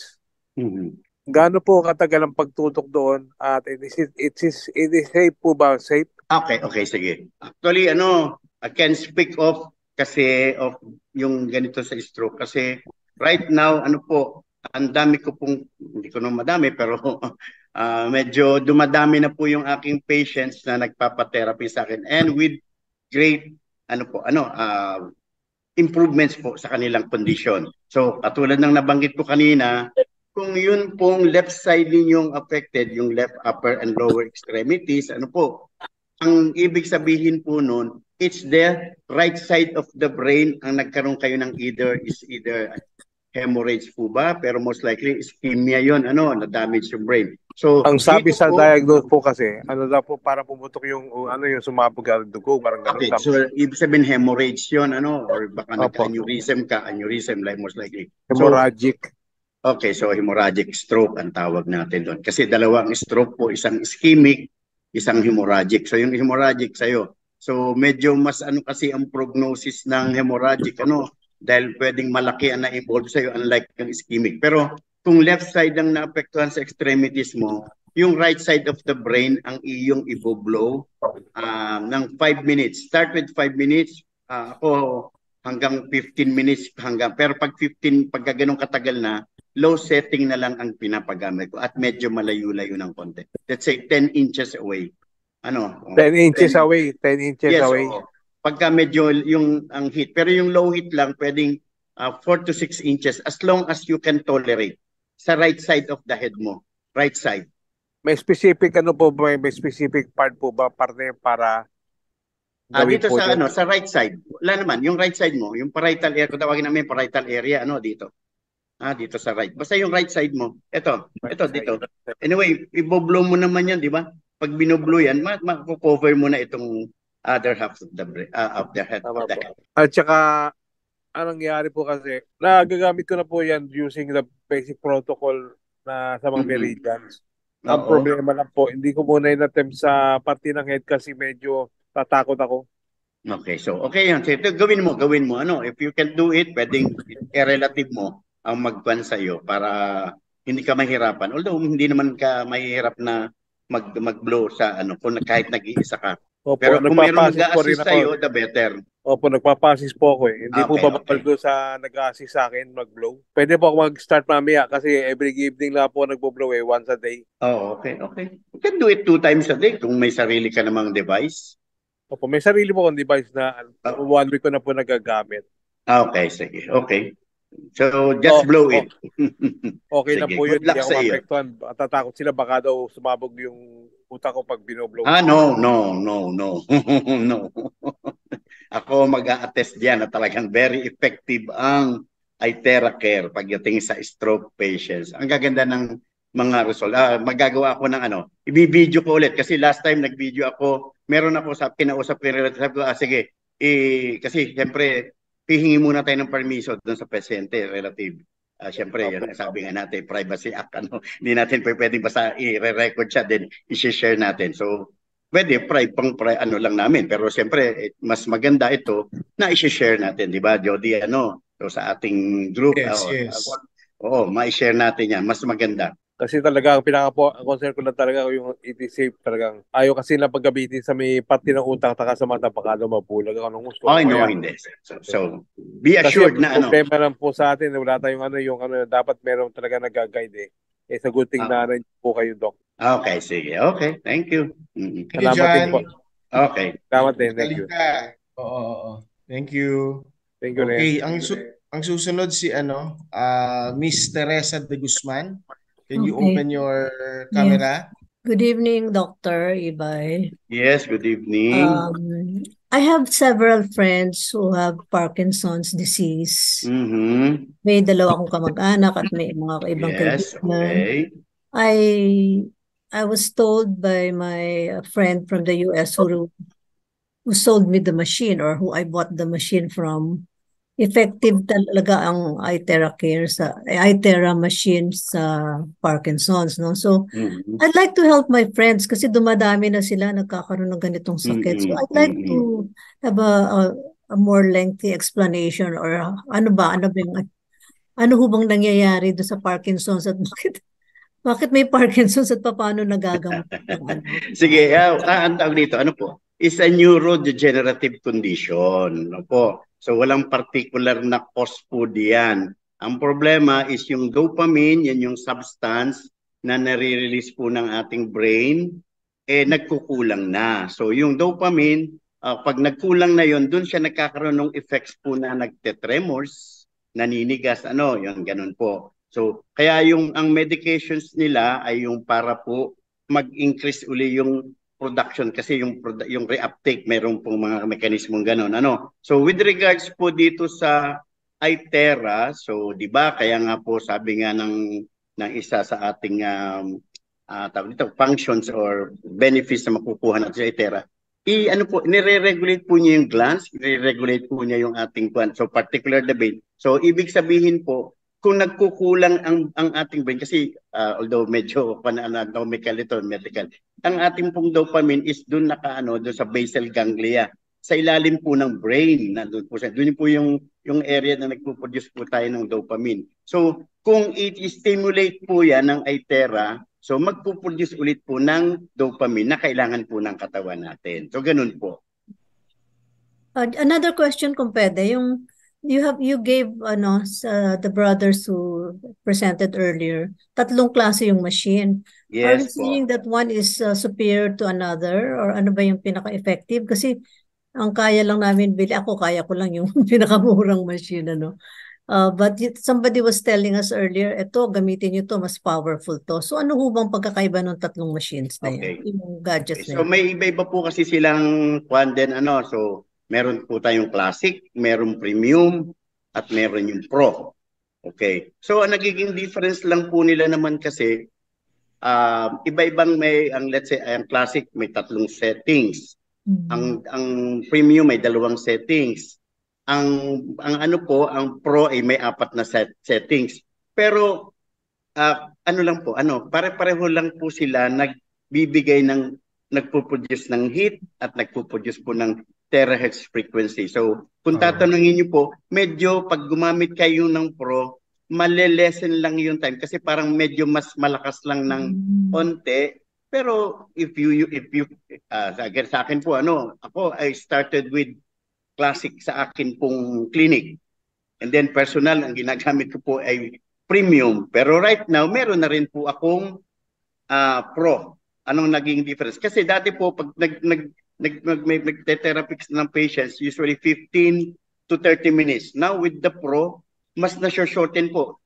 Gaano po katagal ang pagtutok doon? At it is safe po ba? Safe? Okay, sige. Actually, I can speak of kasi of yung ganito sa stroke. Kasi right now, ang dami ko pong, hindi ko naman madami, pero medyo dumadami na po yung aking patients na nagpapatherapy sa akin. And with great, improvements po sa kanilang condition. So, katulad ng nabanggit ko kanina, kung yun pong left side ninyong affected, yung left upper and lower extremities, ang ibig sabihin po nun, it's the right side of the brain ang nagkaroon kayo ng either hemorrhage po ba? Pero most likely ischemia yun, na-damage yung brain. So, ang sabi sa diagnose po kasi, daw po para pumutok yung sumabog ang dugo, parang ganun. Okay, so ibig sabihin hemorrhage yun, or baka nag-aneurysm like most likely. Hemorrhagic. Okay, so hemorrhagic stroke ang tawag natin doon. Kasi dalawang stroke po, isang ischemic, isang hemorrhagic. So yung hemorrhagic sa'yo. So medyo mas kasi ang prognosis ng hemorrhagic, dahil pwedeng malaki ang na-involve sa'yo unlike yung ischemic. Pero kung left side ang naapektuhan sa extremities mo, yung right side of the brain ang iyong iboblow ng 5 minutes. Start with 5 minutes. Ako hanggang 15 minutes pero pag ganun katagal na, low setting na lang ang pinapagamit ko at medyo malayo-layo ng konti. Let's say 10 inches away. 10 inches away. 10 inches away. Pagka medyo ang heat. Pero yung low heat lang, pwedeng 4 to 6 inches as long as you can tolerate sa right side of the head mo. Right side. May specific may specific part po ba partner para dito sa sa right side. Wala naman, yung right side mo, yung parietal area, kung tawagin namin parietal area, dito. Dito sa right. Basta yung right side mo. Ito dito. Anyway, iboblow mo naman yan, di ba? Pag binoblow yan, cover mo na itong other half of the head. At saka, anong nangyari po kasi, nagagamit ko na po yan using the basic protocol na sa mga meridians. Ang problema lang po, hindi ko muna in-attempt sa parte ng head kasi medyo tatakot ako. Okay, so okay yan. So, gawin mo. If you can do it, pwedeng relative mo ang magpan sa iyo para hindi ka mahirapan. Although hindi naman ka mahirap na mag-blow sa kung kahit nag-iisa ka. Opo, pero kung meron mag-a-assist sa iyo, the better. Opo, nagpapasis po ako eh. Hindi po bababal doon sa nag-assist sa akin mag-blow. Pwede po ako mag-start mamaya kasi every evening lang po nagbo-blow once a day. Okay. You can do it 2 times a day kung may sarili ka namang device. Opo, may sarili po akong device na 1 week ko na po nagagamit. Okay, sige. Okay. So, just blow it. Okay sige, na po yun. Hindi ako mapektuhan. Tatakot sila baka daw sumabog yung utak ko pag binoblow. No. No. Ako mag-a-attest diyan na talagang very effective ang Itera Care pagdating sa stroke patients. Ang gaganda ng mga result. Magagawa ako ng i-video ko ulit kasi last time nag-video ako, meron ako kinausap ko yung relative. Sabi ko, sige, kasi siyempre, hihingi muna tayo ng permiso doon sa pasyente, relative. Siyempre, yun, sabi nga natin, privacy act, hindi natin pwedeng basta i-record siya, then i-share natin. So, pwede, lang namin. Pero siyempre, mas maganda ito na i-share natin, di ba, Jody, so, sa ating group. Yes. Oo, ma-share natin yan. Mas maganda. Kasi talaga, ang concern ko lang talaga yung it is safe talagang. Ayaw kasi lang paggamitin sa may pati ng utang taka sa mata baka mabulag ang anong gusto. Oh, no, Kaya, hindi. So, be kasi assured ang na ano. problema lang po sa atin, wala tayong yung dapat meron talaga nag-guide eh. Sa good thing na po kayo, Doc. Okay, sige. Okay, thank you. Thank you, Salamat din John. po. Okay. Salamat din, thank you. Oo. Thank you. Thank you rin. Okay, ang susunod si Miss Teresa de Guzman. Can you Okay. open your camera? Good evening, Dr. Ibay. Yes, good evening. I have several friends who have Parkinson's disease. May dalawa akong kamag-anak at may mga ibang Yes, kaibigan. okay. I was told by my friend from the US who sold me the machine or who I bought the machine from, effective talaga ang iTera machine sa Parkinson's, no? So, I'd like to help my friends kasi dumadami na sila nagkakaroon ng ganitong sakit. So, I'd like to have a more lengthy explanation or ano ho bang nangyayari do sa Parkinson's at bakit may Parkinson's at paano nagagamot ng ano? Sige, ang tawag dito, ano po? Is a neurodegenerative condition. Ano po? So walang particular na cause po diyan. Ang problema is yung dopamine, yan yung substance na nare-release po ng ating brain, nagkukulang na. So yung dopamine, pag nagkulang na yon, dun siya nagkakaroon ng effects po na nagtetremors, naninigas, yung ganun po. So kaya ang medications nila ay yung para po mag-increase uli yung production kasi yung reuptake mayroon pong mga mekanismong gano'n. So with regards po dito sa iTera, so 'di ba kaya nga po sabi nga ng isa sa ating functions or benefits na makukuha natin sa iTera, nire-regulate po niya yung glands, nire-regulate po niya yung ating glands. So particular the brain. So ibig sabihin po kung nagkukulang ang ating brain kasi although medyo anatomical ito, medical, ang ating pong dopamine is doon doon sa basal ganglia sa ilalim po ng brain, nandoon po doon po yung area na nagpo-produce po tayo ng dopamine. So kung i-stimulate po yan ng iTera, so magpo-produce ulit po ng dopamine na kailangan po ng katawan natin. So ganun po. Another question kung pwede, you gave sa the brothers who presented earlier, tatlong klase yung machine. Yes, are we saying that one is superior to another or ano ba yung pinaka-effective? Kasi ang kaya lang namin kaya ko lang yung pinakamurang machine but somebody was telling us earlier, gamitin nyo to, mas powerful to. So ano ho bang pagkakaiba ng tatlong machines na yan? Yung gadgets na so may iba-iba po kasi silang so meron po tayong classic, meron premium, at meron yung pro. Okay. So ang nagiging difference lang po nila naman kasi iba-ibang let's say ang classic may 3 settings. Ang premium may 2 settings. Ang ang pro ay may 4 na settings. Pero pare-pareho lang po sila nagbibigay nagpo-produce ng heat at nagpo-produce po ng terahertz frequency. So, kung tatanungin niyo po, medyo pag gumamit kayo ng pro, malelesen lang yung time kasi parang medyo mas malakas lang ng onte. Pero if you sa akin po I started with classic sa akin pong clinic. And then personal ang ginagamit ko po ay premium. Pero right now meron na rin po akong pro. Anong naging difference? Kasi dati po pag nagte-therapies ng patients, usually 15 to 30 minutes. Now with the pro, mas na-shorten po.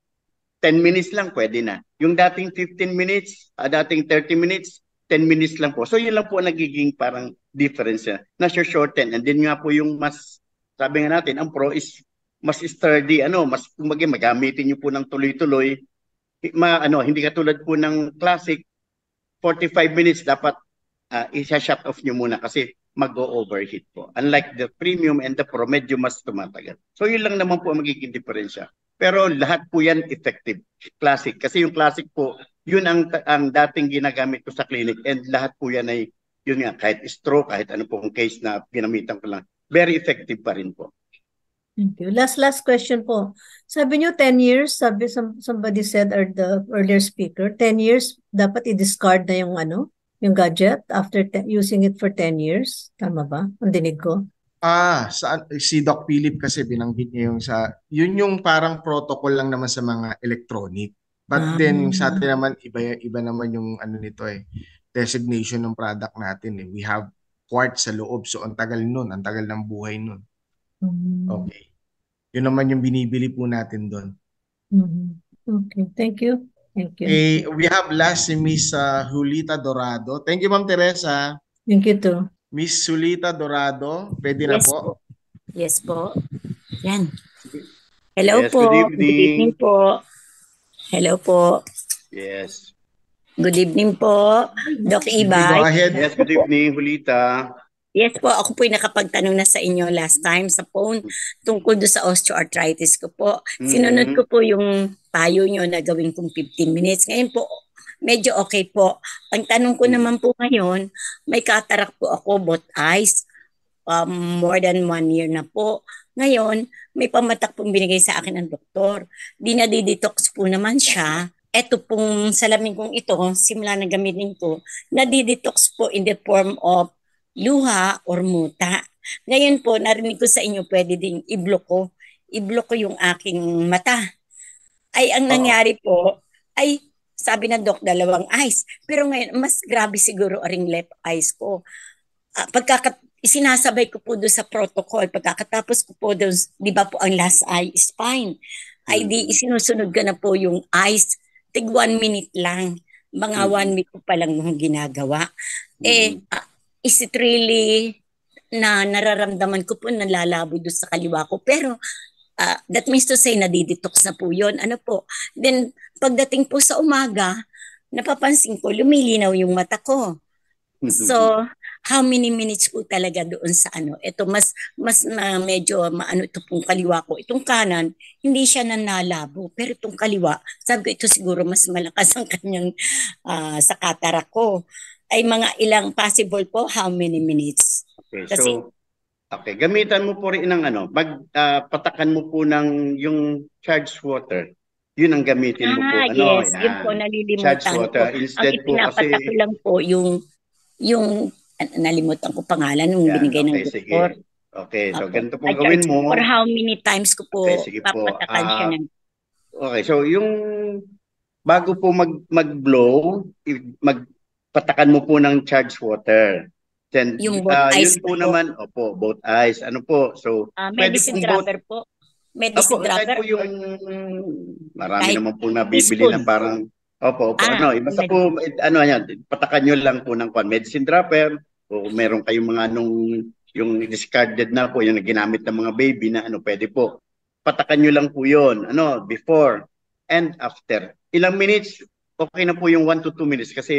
10 minutes lang pwede na. Yung dating 15 minutes, dating 30 minutes, 10 minutes lang po. So yun lang po nagiging parang difference na. Na-shorten. And then nga po yung mas, sabi nga natin, ang pro is mas sturdy, mas magamitin nyo po ng tuloy-tuloy. Hindi katulad po ng classic, 45 minutes dapat isa-shut off nyo muna kasi mag-overheat po. Unlike the premium and the pro, medyo mas tumatagal. So yun lang naman po ang magiging diferensya. Pero lahat po yan effective. Classic. Kasi yung classic po, yun ang dating ginagamit ko sa clinic and lahat po yan ay, yun nga, kahit stroke, kahit ano pong case na ginamitan ko lang, very effective pa rin po. Thank you. Last question po. Sabi niyo 10 years, somebody said, or the earlier speaker, 10 years dapat i-discard na yung yung gadget after using it for 10 years. Tama ba? Ang dinig ko. Si Doc Philip kasi binanggit niya yun yung parang protocol lang naman sa mga electronic. But then sa atin naman iba naman yung nito designation ng product natin eh. We have quartz sa loob, so ang tagal ng buhay nun. Okay. Yun naman yung binibili po natin doon. Okay, thank you. Okay, we have last si Miss Julita Dorado. Thank you, Ma'am Teresa. Thank you too. Miss Julita Dorado, pwede na po? Yes po. Yan. Hello Yes, po. good evening. po. Hello po. Yes. Good evening po, Doc Ibay. Go ahead. Yes, good evening, Julita. Yes po, ako po'y nakapagtanong na sa inyo last time sa phone tungkol do sa osteoarthritis ko po. Sinunod ko po yung payo nyo na gawin kong 15 minutes. Ngayon po, medyo okay po. Ang tanong ko naman po ngayon, may cataract po ako, both eyes, more than 1 year na po. Ngayon, may pamatak pong binigay sa akin ng doktor. Dinadidetox po naman siya. Ito pong salamin kong ito, simula na gamitin ko, nadidetox po in the form of luha or muta. Ngayon po, narinig ko sa inyo, pwede ding i-block ko yung aking mata. Ay, ang nangyari po, ay sabi ng doc, 2 eyes. Pero ngayon, mas grabe siguro aring left eyes ko. Isinasabay ko po doon sa protocol. Pagkakatapos ko po doon, di ba po ang last eye is fine. Ay di, isinusunod ko na po yung eyes. Tig 1 minute lang. Mga 1 week ko pa lang yung ginagawa. Is it really na nararamdaman ko po nalalabo doon sa kaliwa ko? Pero that means to say nadidetox na po yun. Ano po? Then pagdating po sa umaga, napapansin ko lumilinaw yung mata ko. So, how many minutes po talaga doon sa ito mas medyo maano ito pong kaliwa ko. Itong kanan, hindi siya nanalabo. Pero itong kaliwa, sabi ko ito siguro mas malakas ang kanyang sa cataract ko. Ay mga ilang possible po, how many minutes? Okay, so gamitan mo po rin ng patakan mo po ng yung charged water. Yun ang gamitin mo po. Yes, yun po nalilimutan charged water. ko. Instead ang ipinapatak ko lang po yung nalimutan ko pangalan nung binigay ng doktor. Okay, so ganito po gawin mo. For how many times ko po papatakan siya ng... Okay, so yung bago po mag-blow, patakan mo po ng charged water. Then, yung both eyes yun po naman, both eyes. Ano po? So, medicine dropper po. Medicine dropper. Po yung, marami naman po nabibili na parang, basta po, patakan nyo lang po ng medicine dropper, o meron kayong mga yung discarded na po, yung ginamit ng mga baby na pwede po. Patakan nyo lang po yun, before and after. Ilang minutes, okay na po yung 1 to 2 minutes kasi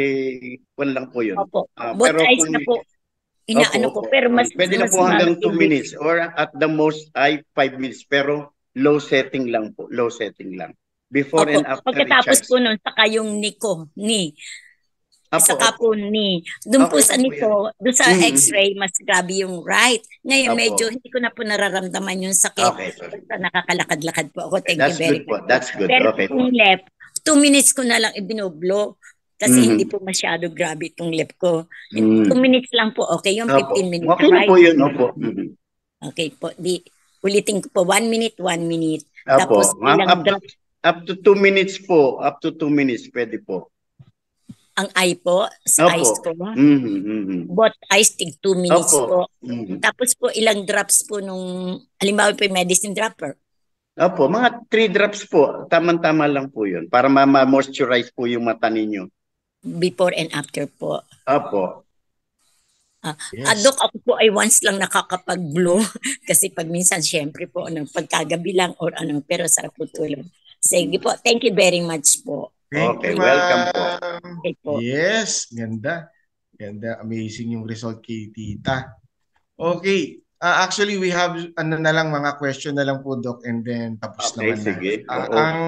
1 lang po yun. Opo. Both eyes na po. Ko. Pero pwede na po hanggang 2 minutes or at the most ay 5 minutes. Pero low setting lang po. Low setting lang. Before and after. Pagkatapos po nun, saka yung saka po doon po sa niko, doon sa x-ray, mas grabe yung right. Ngayon, medyo hindi ko na po nararamdaman yung sakit. Basta nakakalakad-lakad po ako. Thank you very much. That's good. Pero yung left, 2 minutes ko na lang ibinoblo. Kasi hindi po masyado grabe itong left ko. 2 minutes lang po, okay? Yung 15 minutes. Okay na po yun, Okay po. Ulitin ko po, 1 minute, 1 minute. Tapos, up to 2 minutes po. Up to 2 minutes, pwede po. Ang eye po, sa eyes ko. Both eyes, 2 minutes po. Tapos po, ilang drops po nung, halimbawa po yung medicine dropper. Mga 3 drops po. Tama-tama lang po yun. Para ma-moisturize po yung mata ninyo. Before and after po. Yes. Dok, ako po ay once lang nakakapag-blow. Kasi pag minsan, syempre po, pagkagabi lang or pero sarap po tulog. Sige po, thank you very much po. Okay, welcome po. Okay po. Yes, ganda. Ganda, amazing yung result kay Tita. Okay, actually we have na lang mga question na lang po, Doc, and then tapos naman na. Sige. Ang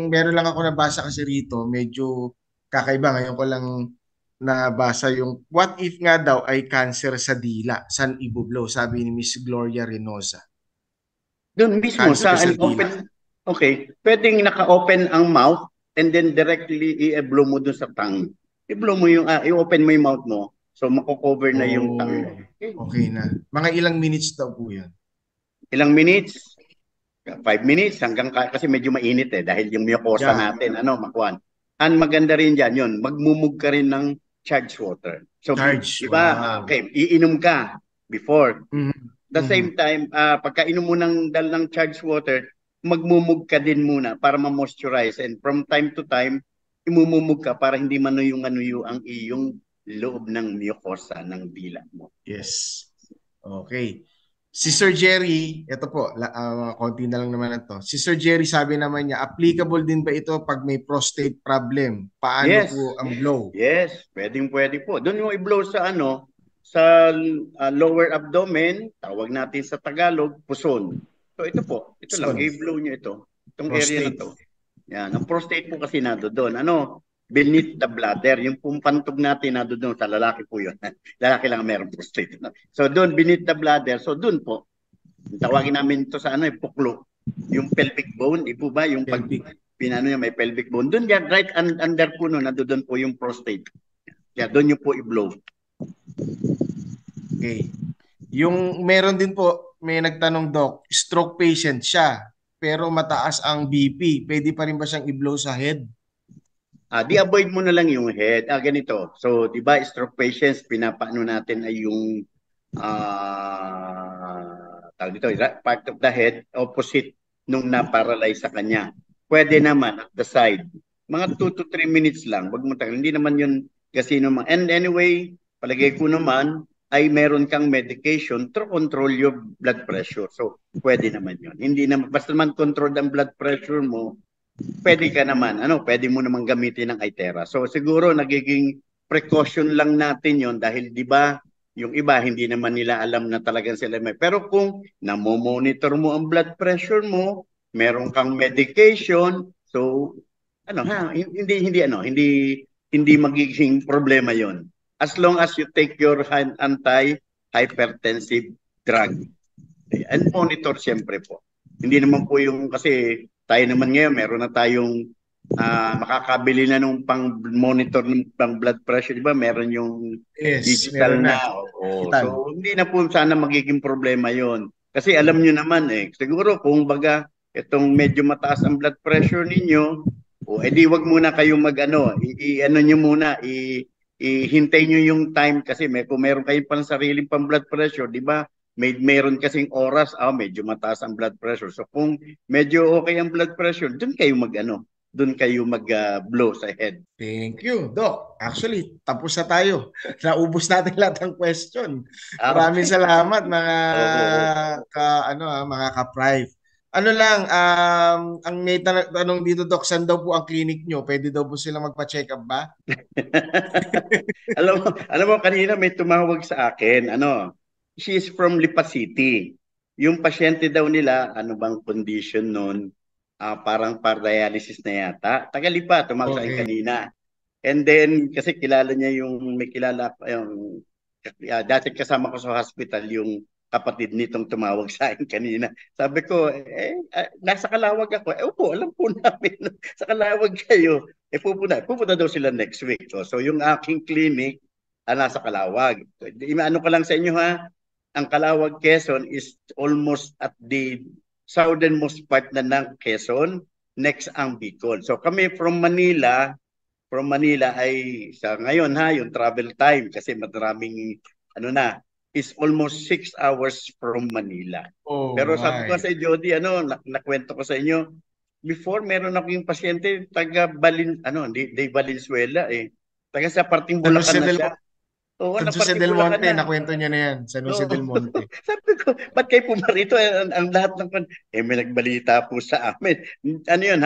meron lang ako nabasa kasi rito, medyo kakaiba. Ngayon ko lang nabasa yung what if nga daw ay cancer sa dila, saan ibublow, sabi ni Miss Gloria Reynosa. Doon mismo Cancer sa sa an dila. open, okay, pwedeng naka-open ang mouth and then directly i-blow mo doon sa tongue. I-blow mo yung, i-open mo yung mouth mo. So, mako-cover na yung tongue mo. Okay. Okay na. Mga ilang minutes daw po yan? Ilang minutes? 5 minutes hanggang kasi medyo mainit dahil yung mucosa natin makuan. Ang maganda rin diyan yun, magmumug ka rin ng charged water. So Charge. di ba? Wow. Okay, iinom ka before. Mhm. The same time, pagka inom mo ng dal ng charged water, magmumug ka din muna para ma-moisturize, and from time to time imumumug ka para hindi manuyong-anuyo ang iyong loob ng mucosa ng dila mo. Yes. Okay. Si Sir Jerry, ito po, konti na lang naman ito. Si Sir Jerry sabi naman niya, applicable din ba ito pag may prostate problem? Paano Yes. po ang blow? Yes, pwede po. Doon mo i-blow sa sa lower abdomen, tawag natin sa Tagalog, puson. So ito po, ito lang, Puson. i-blow nyo ito. Itong Prostate. area na to. Yan, ang prostate po kasi doon. Beneath the bladder. Yung pumpantog natin doon, sa lalaki po yun. Lalaki lang meron prostate. So doon, beneath the bladder. So doon po, tawagin namin ito sa puklo. Yung pelvic bone, ipo ba? Yung Pelvic. pinano niya, may pelvic bone. Doon yan, right under po doon po yung prostate. Kaya doon yung po i-blow. Okay. Yung meron din po, may nagtanong, Doc, stroke patient siya, pero mataas ang BP. Pwede pa rin ba siyang i-blow sa head? Di avoid mo na lang yung head. Ganito. So, di ba, stroke patients, pinapaano natin ay yung tawag dito, part of the head opposite nung na-paralyze sa kanya. Pwede naman at the side. Mga 2 to 3 minutes lang. Wag mo tagal. Hindi naman yun kasi naman. And anyway, palagay ko naman ay meron kang medication to control your blood pressure. So, pwede naman yun. Hindi naman, basta naman control ang blood pressure mo, pwede ka naman, pwede mo naman gamitin ng Itera. So siguro nagiging precaution lang natin yon dahil di ba yung iba hindi naman nila alam na talagang sila may. Pero kung namo-monitor mo ang blood pressure mo, meron kang medication, so hindi magiging problema yon. As long as you take your anti-hypertensive drug. And monitor siyempre po. Hindi naman po yung kasi tayo naman ngayon, meron na tayong makakabili na nung pang-monitor ng pang-blood pressure, di ba? Meron yung digital na. So, hindi na po sana magiging problema yon. Kasi alam nyo naman siguro kung baga itong medyo mataas ang blood pressure ninyo, edi wag muna kayo nyo muna, ihintay nyo yung time kasi kung meron kayong pang sariling pang-blood pressure, di ba? Meron kasing oras, medyo mataas ang blood pressure. So kung medyo okay ang blood pressure, doon kayo mag-blow sa head. Thank you, Doc. Actually, tapos na tayo. Naubos natin lahat ng question. Maraming salamat mga ka-Prive. Ang may tanong dito, Doc, saan daw po ang clinic nyo? Pwede daw po sila magpa-check up ba? alam mo, kanina may tumawag sa akin, she is from Lipa City. Yung pasyente daw nila, bang condition nun? Parang dialysis na yata. Taga Lipa, tumawag sa akin kanina. And then, kasi kilala niya may kilala, dati kasama ko sa hospital, yung kapatid nitong tumawag sa akin kanina. Sabi ko, nasa Calawag ako. Opo, alam po namin. Sa Calawag kayo. Pupunta daw sila next week. So yung aking clinic, nasa Calawag. Ano ka lang sa inyo ang Calawag, Quezon is almost at the southernmost part na ng Quezon, next ang Bicol. So kami from Manila ay sa ngayon yung travel time kasi maraming is almost 6 hours from Manila. Pero sabi ko sa Jody, nakwento ko sa inyo, before meron ako yung pasyente taga Valenzuela taga sa parting Bulacan na siya. San Jose del Monte, nakwento niya na yan. San Jose del Monte. Sabi ko, ba't kayo pumarito? Ang lahat ng may nagbalita po sa amin. Ano yun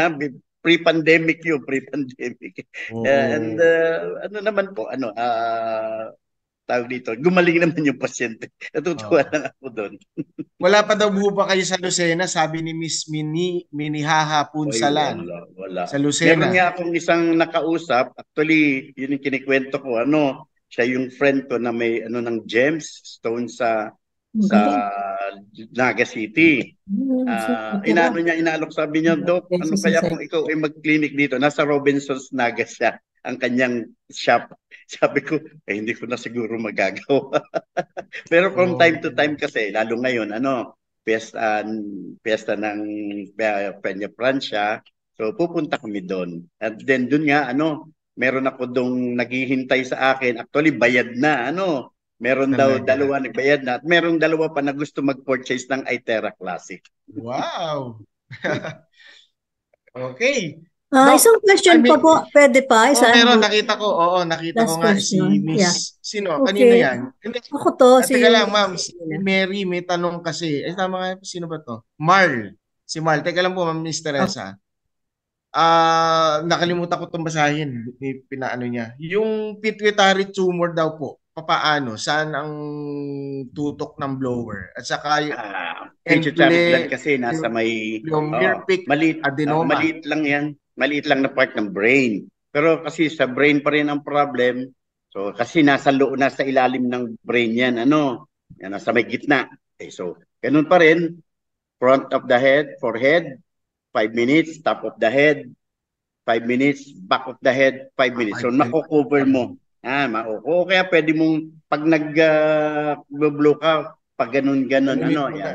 pre-pandemic yun, pre-pandemic. And naman po, tawag dito, gumaling naman yung pasyente. Natutuwa lang ako doon. Wala pa daw ba kayo sa Lucena? Sabi ni Miss Minihaha Punsalan. Wala. Sa Lucena. Meron nga akong isang nakausap. Actually, yun yung kinikwento ko. Siya yung friend ko na may ng gems, stone sa sa Naga City. Inaalok sabi niya, Doc, ano kaya kung ikaw ay mag-clinic dito? Nasa Robinson's Naga siya, ang kanyang shop. Sabi ko, hindi ko na siguro magagawa. Pero from time to time kasi, lalo ngayon, piyesta ng Peña Francia, so pupunta kami doon. At then doon nga, meron ako dong naghihintay sa akin. Actually, bayad na, meron daw dalawa nagbayad na at meron dalawa pa na gusto mag-purchase ng iTera Classic. Wow! Okay. Isang question pa po, pwede pa? Meron, nakita ko nga si Miss, sino? Kanino yan? Ako to. Teka lang, ma'am, si Mary may tanong kasi. Tama nga, sino ba to? Marl. Si Marl. Teka lang po, ma'am, Miss Teresa. Nakalimutan ko itong basahin. Pinaano niya. Yung pituitary tumor daw po, papaano? Saan ang tutok ng blower? At saka pituitary gland kasi nasa may Myrpic adenoma. Maliit lang yan. Maliit lang na part ng brain. Pero kasi sa brain pa rin ang problem. So kasi nasa ilalim ng brain yan. Yan, nasa may gitna. Okay, so ganun pa rin. Front of the head, forehead, 5 minutes. Top of the head, 5 minutes. Back of the head, 5 minutes. So mako-cover mo. Kaya pwede mong pag nag-blow ka, pag ganun, yan,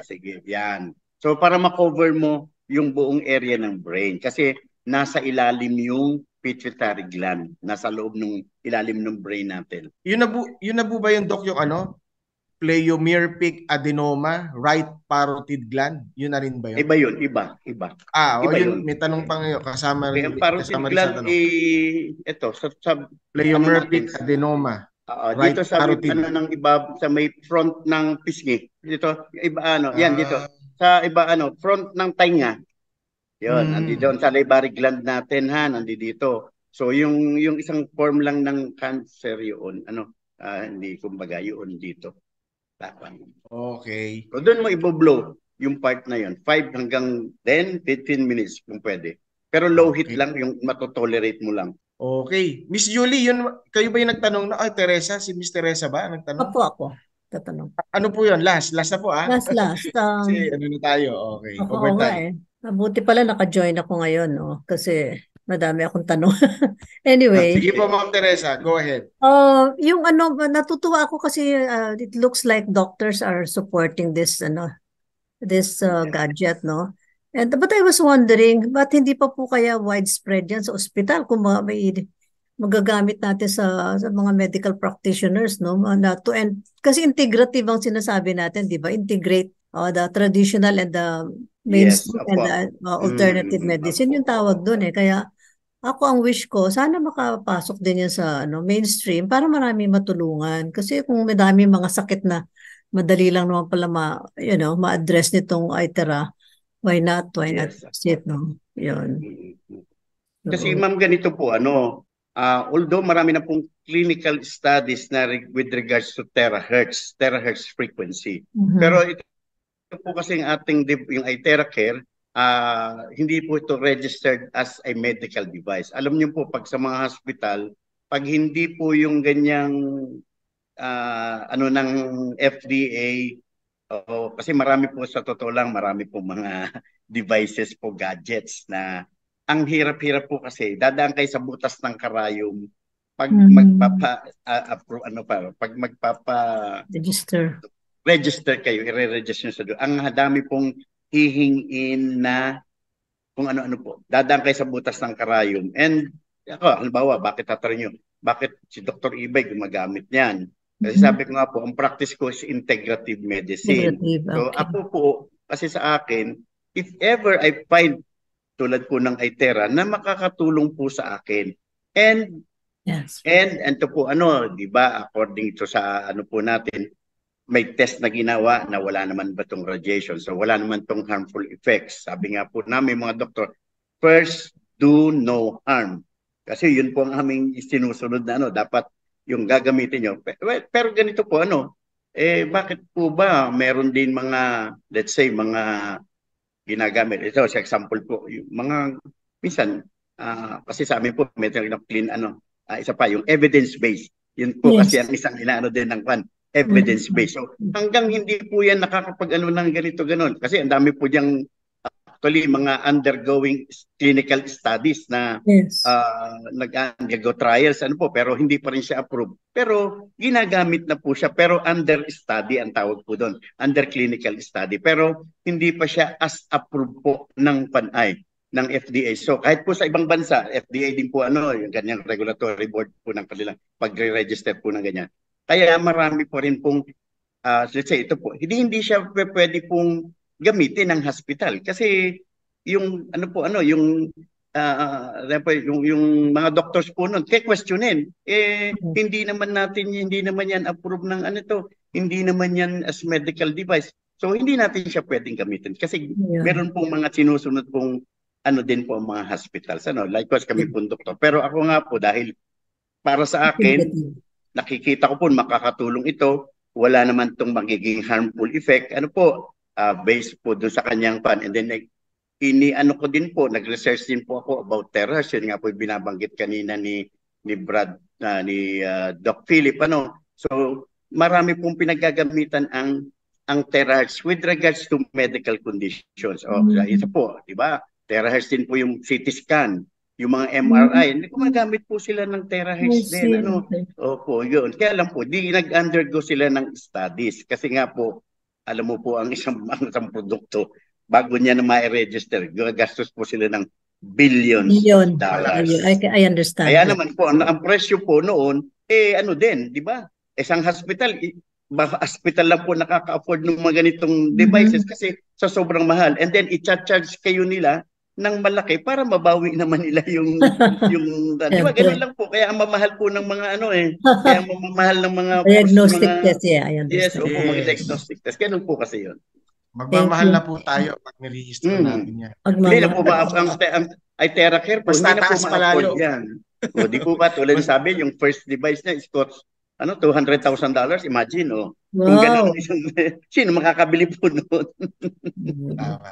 sige, yan. So para ma-cover mo yung buong area ng brain. Kasi nasa ilalim yung pituitary gland. Nasa loob ng ilalim ng brain natin. Yun na po ba yung, Doc, yung Pleomyrpic adenoma, right parotid gland? Yun na rin ba yun? Iba yun, iba. Iba yun. May tanong pang yun. Kasama rin. Parotid gland, ito, sa Pleomyrpic adenoma. Right dito sa ng iba, sa may front ng pisngi. Dito, iba yan dito. Sa iba, front ng tainga. Yun, nandito sa salivary gland natin nandito. So yung isang form lang ng cancer yun, hindi kumbaga yun dito. Okay. So doon mo i-blow yung part na yun, 5 hanggang 10, 15 minutes kung pwede. Pero low heat lang, yung matotolerate mo lang. Okay. Miss Julie, kayo ba yung nagtanong na? Teresa, si Miss Teresa ba nagtanong? Ako. Tatanong. Ano po yun? Last na po Last. Kasi na tayo. Okay. Overtime. Mabuti pala naka-join ako ngayon, kasi madami akong tanong. Anyway. Sige po, Ma'am Teresa, go ahead. Yung natutuwa ako kasi it looks like doctors are supporting this gadget, no? But I was wondering, ba't hindi pa po kaya widespread yan sa ospital kung may magagamit natin sa mga medical practitioners, no? Kasi integrative ang sinasabi natin, di ba? Integrate the traditional and the mainstream and the alternative medicine, yung tawag doon Kaya ako ang wish ko, sana makapasok din yan sa mainstream para marami matulungan. Kasi kung madami mga sakit na madali lang naman pala ma-address nitong iTera, why not use it, no? Yun. Kasi ma'am, ganito po, although marami na pong clinical studies na with regards to terahertz frequency. Pero ito po kasi yung iTera Care, hindi po ito registered as a medical device. Alam niyo po, pag sa mga hospital, pag hindi po yung ganyang ng FDA, kasi marami po sa totoo lang, marami po mga devices po, gadgets na ang hirap-hirap po kasi dadaan kayo sa butas ng karayom pag register kayo, i-register sa doon. Ang dami pong hihingin na kung ano-ano po. Dadaan kayo sa butas ng karayom. And ako, halimbawa, bakit tatanungin nyo? Bakit si Dr. Ibay gumagamit niyan? Kasi sabi ko nga po, ang practice ko is integrative medicine. So ako po, kasi sa akin, if ever I find tulad po ng iTera na makakatulong po sa akin. And ito po di ba, according to sa po natin, may test na ginawa na wala naman ba tong radiation. So wala naman tong harmful effects. Sabi nga po namin mga doktor, first, do no harm. Kasi yun po ang aming sinusunod na dapat yung gagamitin nyo. Pero ganito po, bakit po ba meron din mga, let's say, mga ginagamit. Ito, sa example po, yung mga, minsan, kasi sa amin po, may clean, isa pa, yung evidence-based. Yun po kasi ang isang inaano din ng evidence-based. So hanggang hindi po yan nakakapag-ano ng ganito ganon. Kasi ang dami po diyang actually mga undergoing clinical studies na nag-undergo trials pero hindi pa rin siya approved. Pero ginagamit na po siya, pero under study ang tawag po doon, under clinical study. Pero hindi pa siya as approved po ng ng FDA. So kahit po sa ibang bansa, FDA din po yung ganyang regulatory board po ng kanilang pagre-register po ng ganyan. Kaya marami po rin pong let's say ito po, hindi siya pwede pong gamitin ng hospital kasi yung yung mga doctors po noon questionin hindi naman yan approve ng hindi naman yan as medical device, so hindi natin siya pwedeng gamitin kasi meron pong mga sinusunod pong din po ang mga hospitals likewise kami pong doktor. Pero ako nga po dahil para sa akin nakikita ko po makakatulong ito, wala naman tong magiging harmful effect based po doon sa kanyang and then ko din po, nag-research din po ako about terahertz. Yun nga po binabanggit kanina ni Brad, ni Doc Philip. So marami pong pinagagamitan ang terahertz with regards to medical conditions. Isa po, di ba? Terahertz din po yung CT scan, yung mga MRI. Gumagamit po sila ng terahertz din. Opo, yun. Kaya lang po, di nag-undergo sila ng studies. Kasi nga po, alam mo po, ang isang produkto, bago niya na ma-register, gastos po sila ng billions of dollars. I understand. Kaya naman po, ang presyo po noon, din, di ba? Isang hospital lang po nakaka-afford ng mga ganitong devices kasi sa sobrang mahal. And then, i-charge kayo nila ng malaki para mabawi naman nila yung di ba? Ganun lang po. Kaya ang mamahal po ng mga kaya ang mamahal ng mga diagnostic test, I understand. Yes, mga diagnostic test. Ganun po kasi yun. Magmamahal na po tayo pag nirehistro natin yan. Hindi na po ang iTeracare po, hindi na po ma-afford yan. O di po ba, tulad sabi, yung first device niya is cost $200,000. Imagine, Wow. Kung ganun, sino makakabili po noon?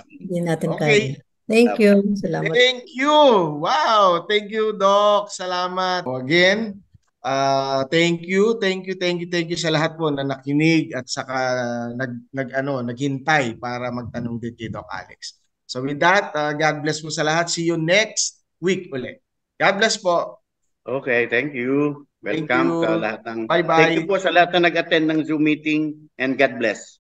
Hindi natin kaya. Thank you. Salamat. Thank you. Wow. Thank you, Doc. Salamat. Again, thank you sa lahat po na nakinig at saka naghintay para magtanong din kay Doc Alex. So with that, God bless po sa lahat. See you next week ulit. God bless po. Okay, thank you. Welcome sa lahat ng Bye-bye. Thank you po sa lahat na nag-attend ng Zoom meeting and God bless.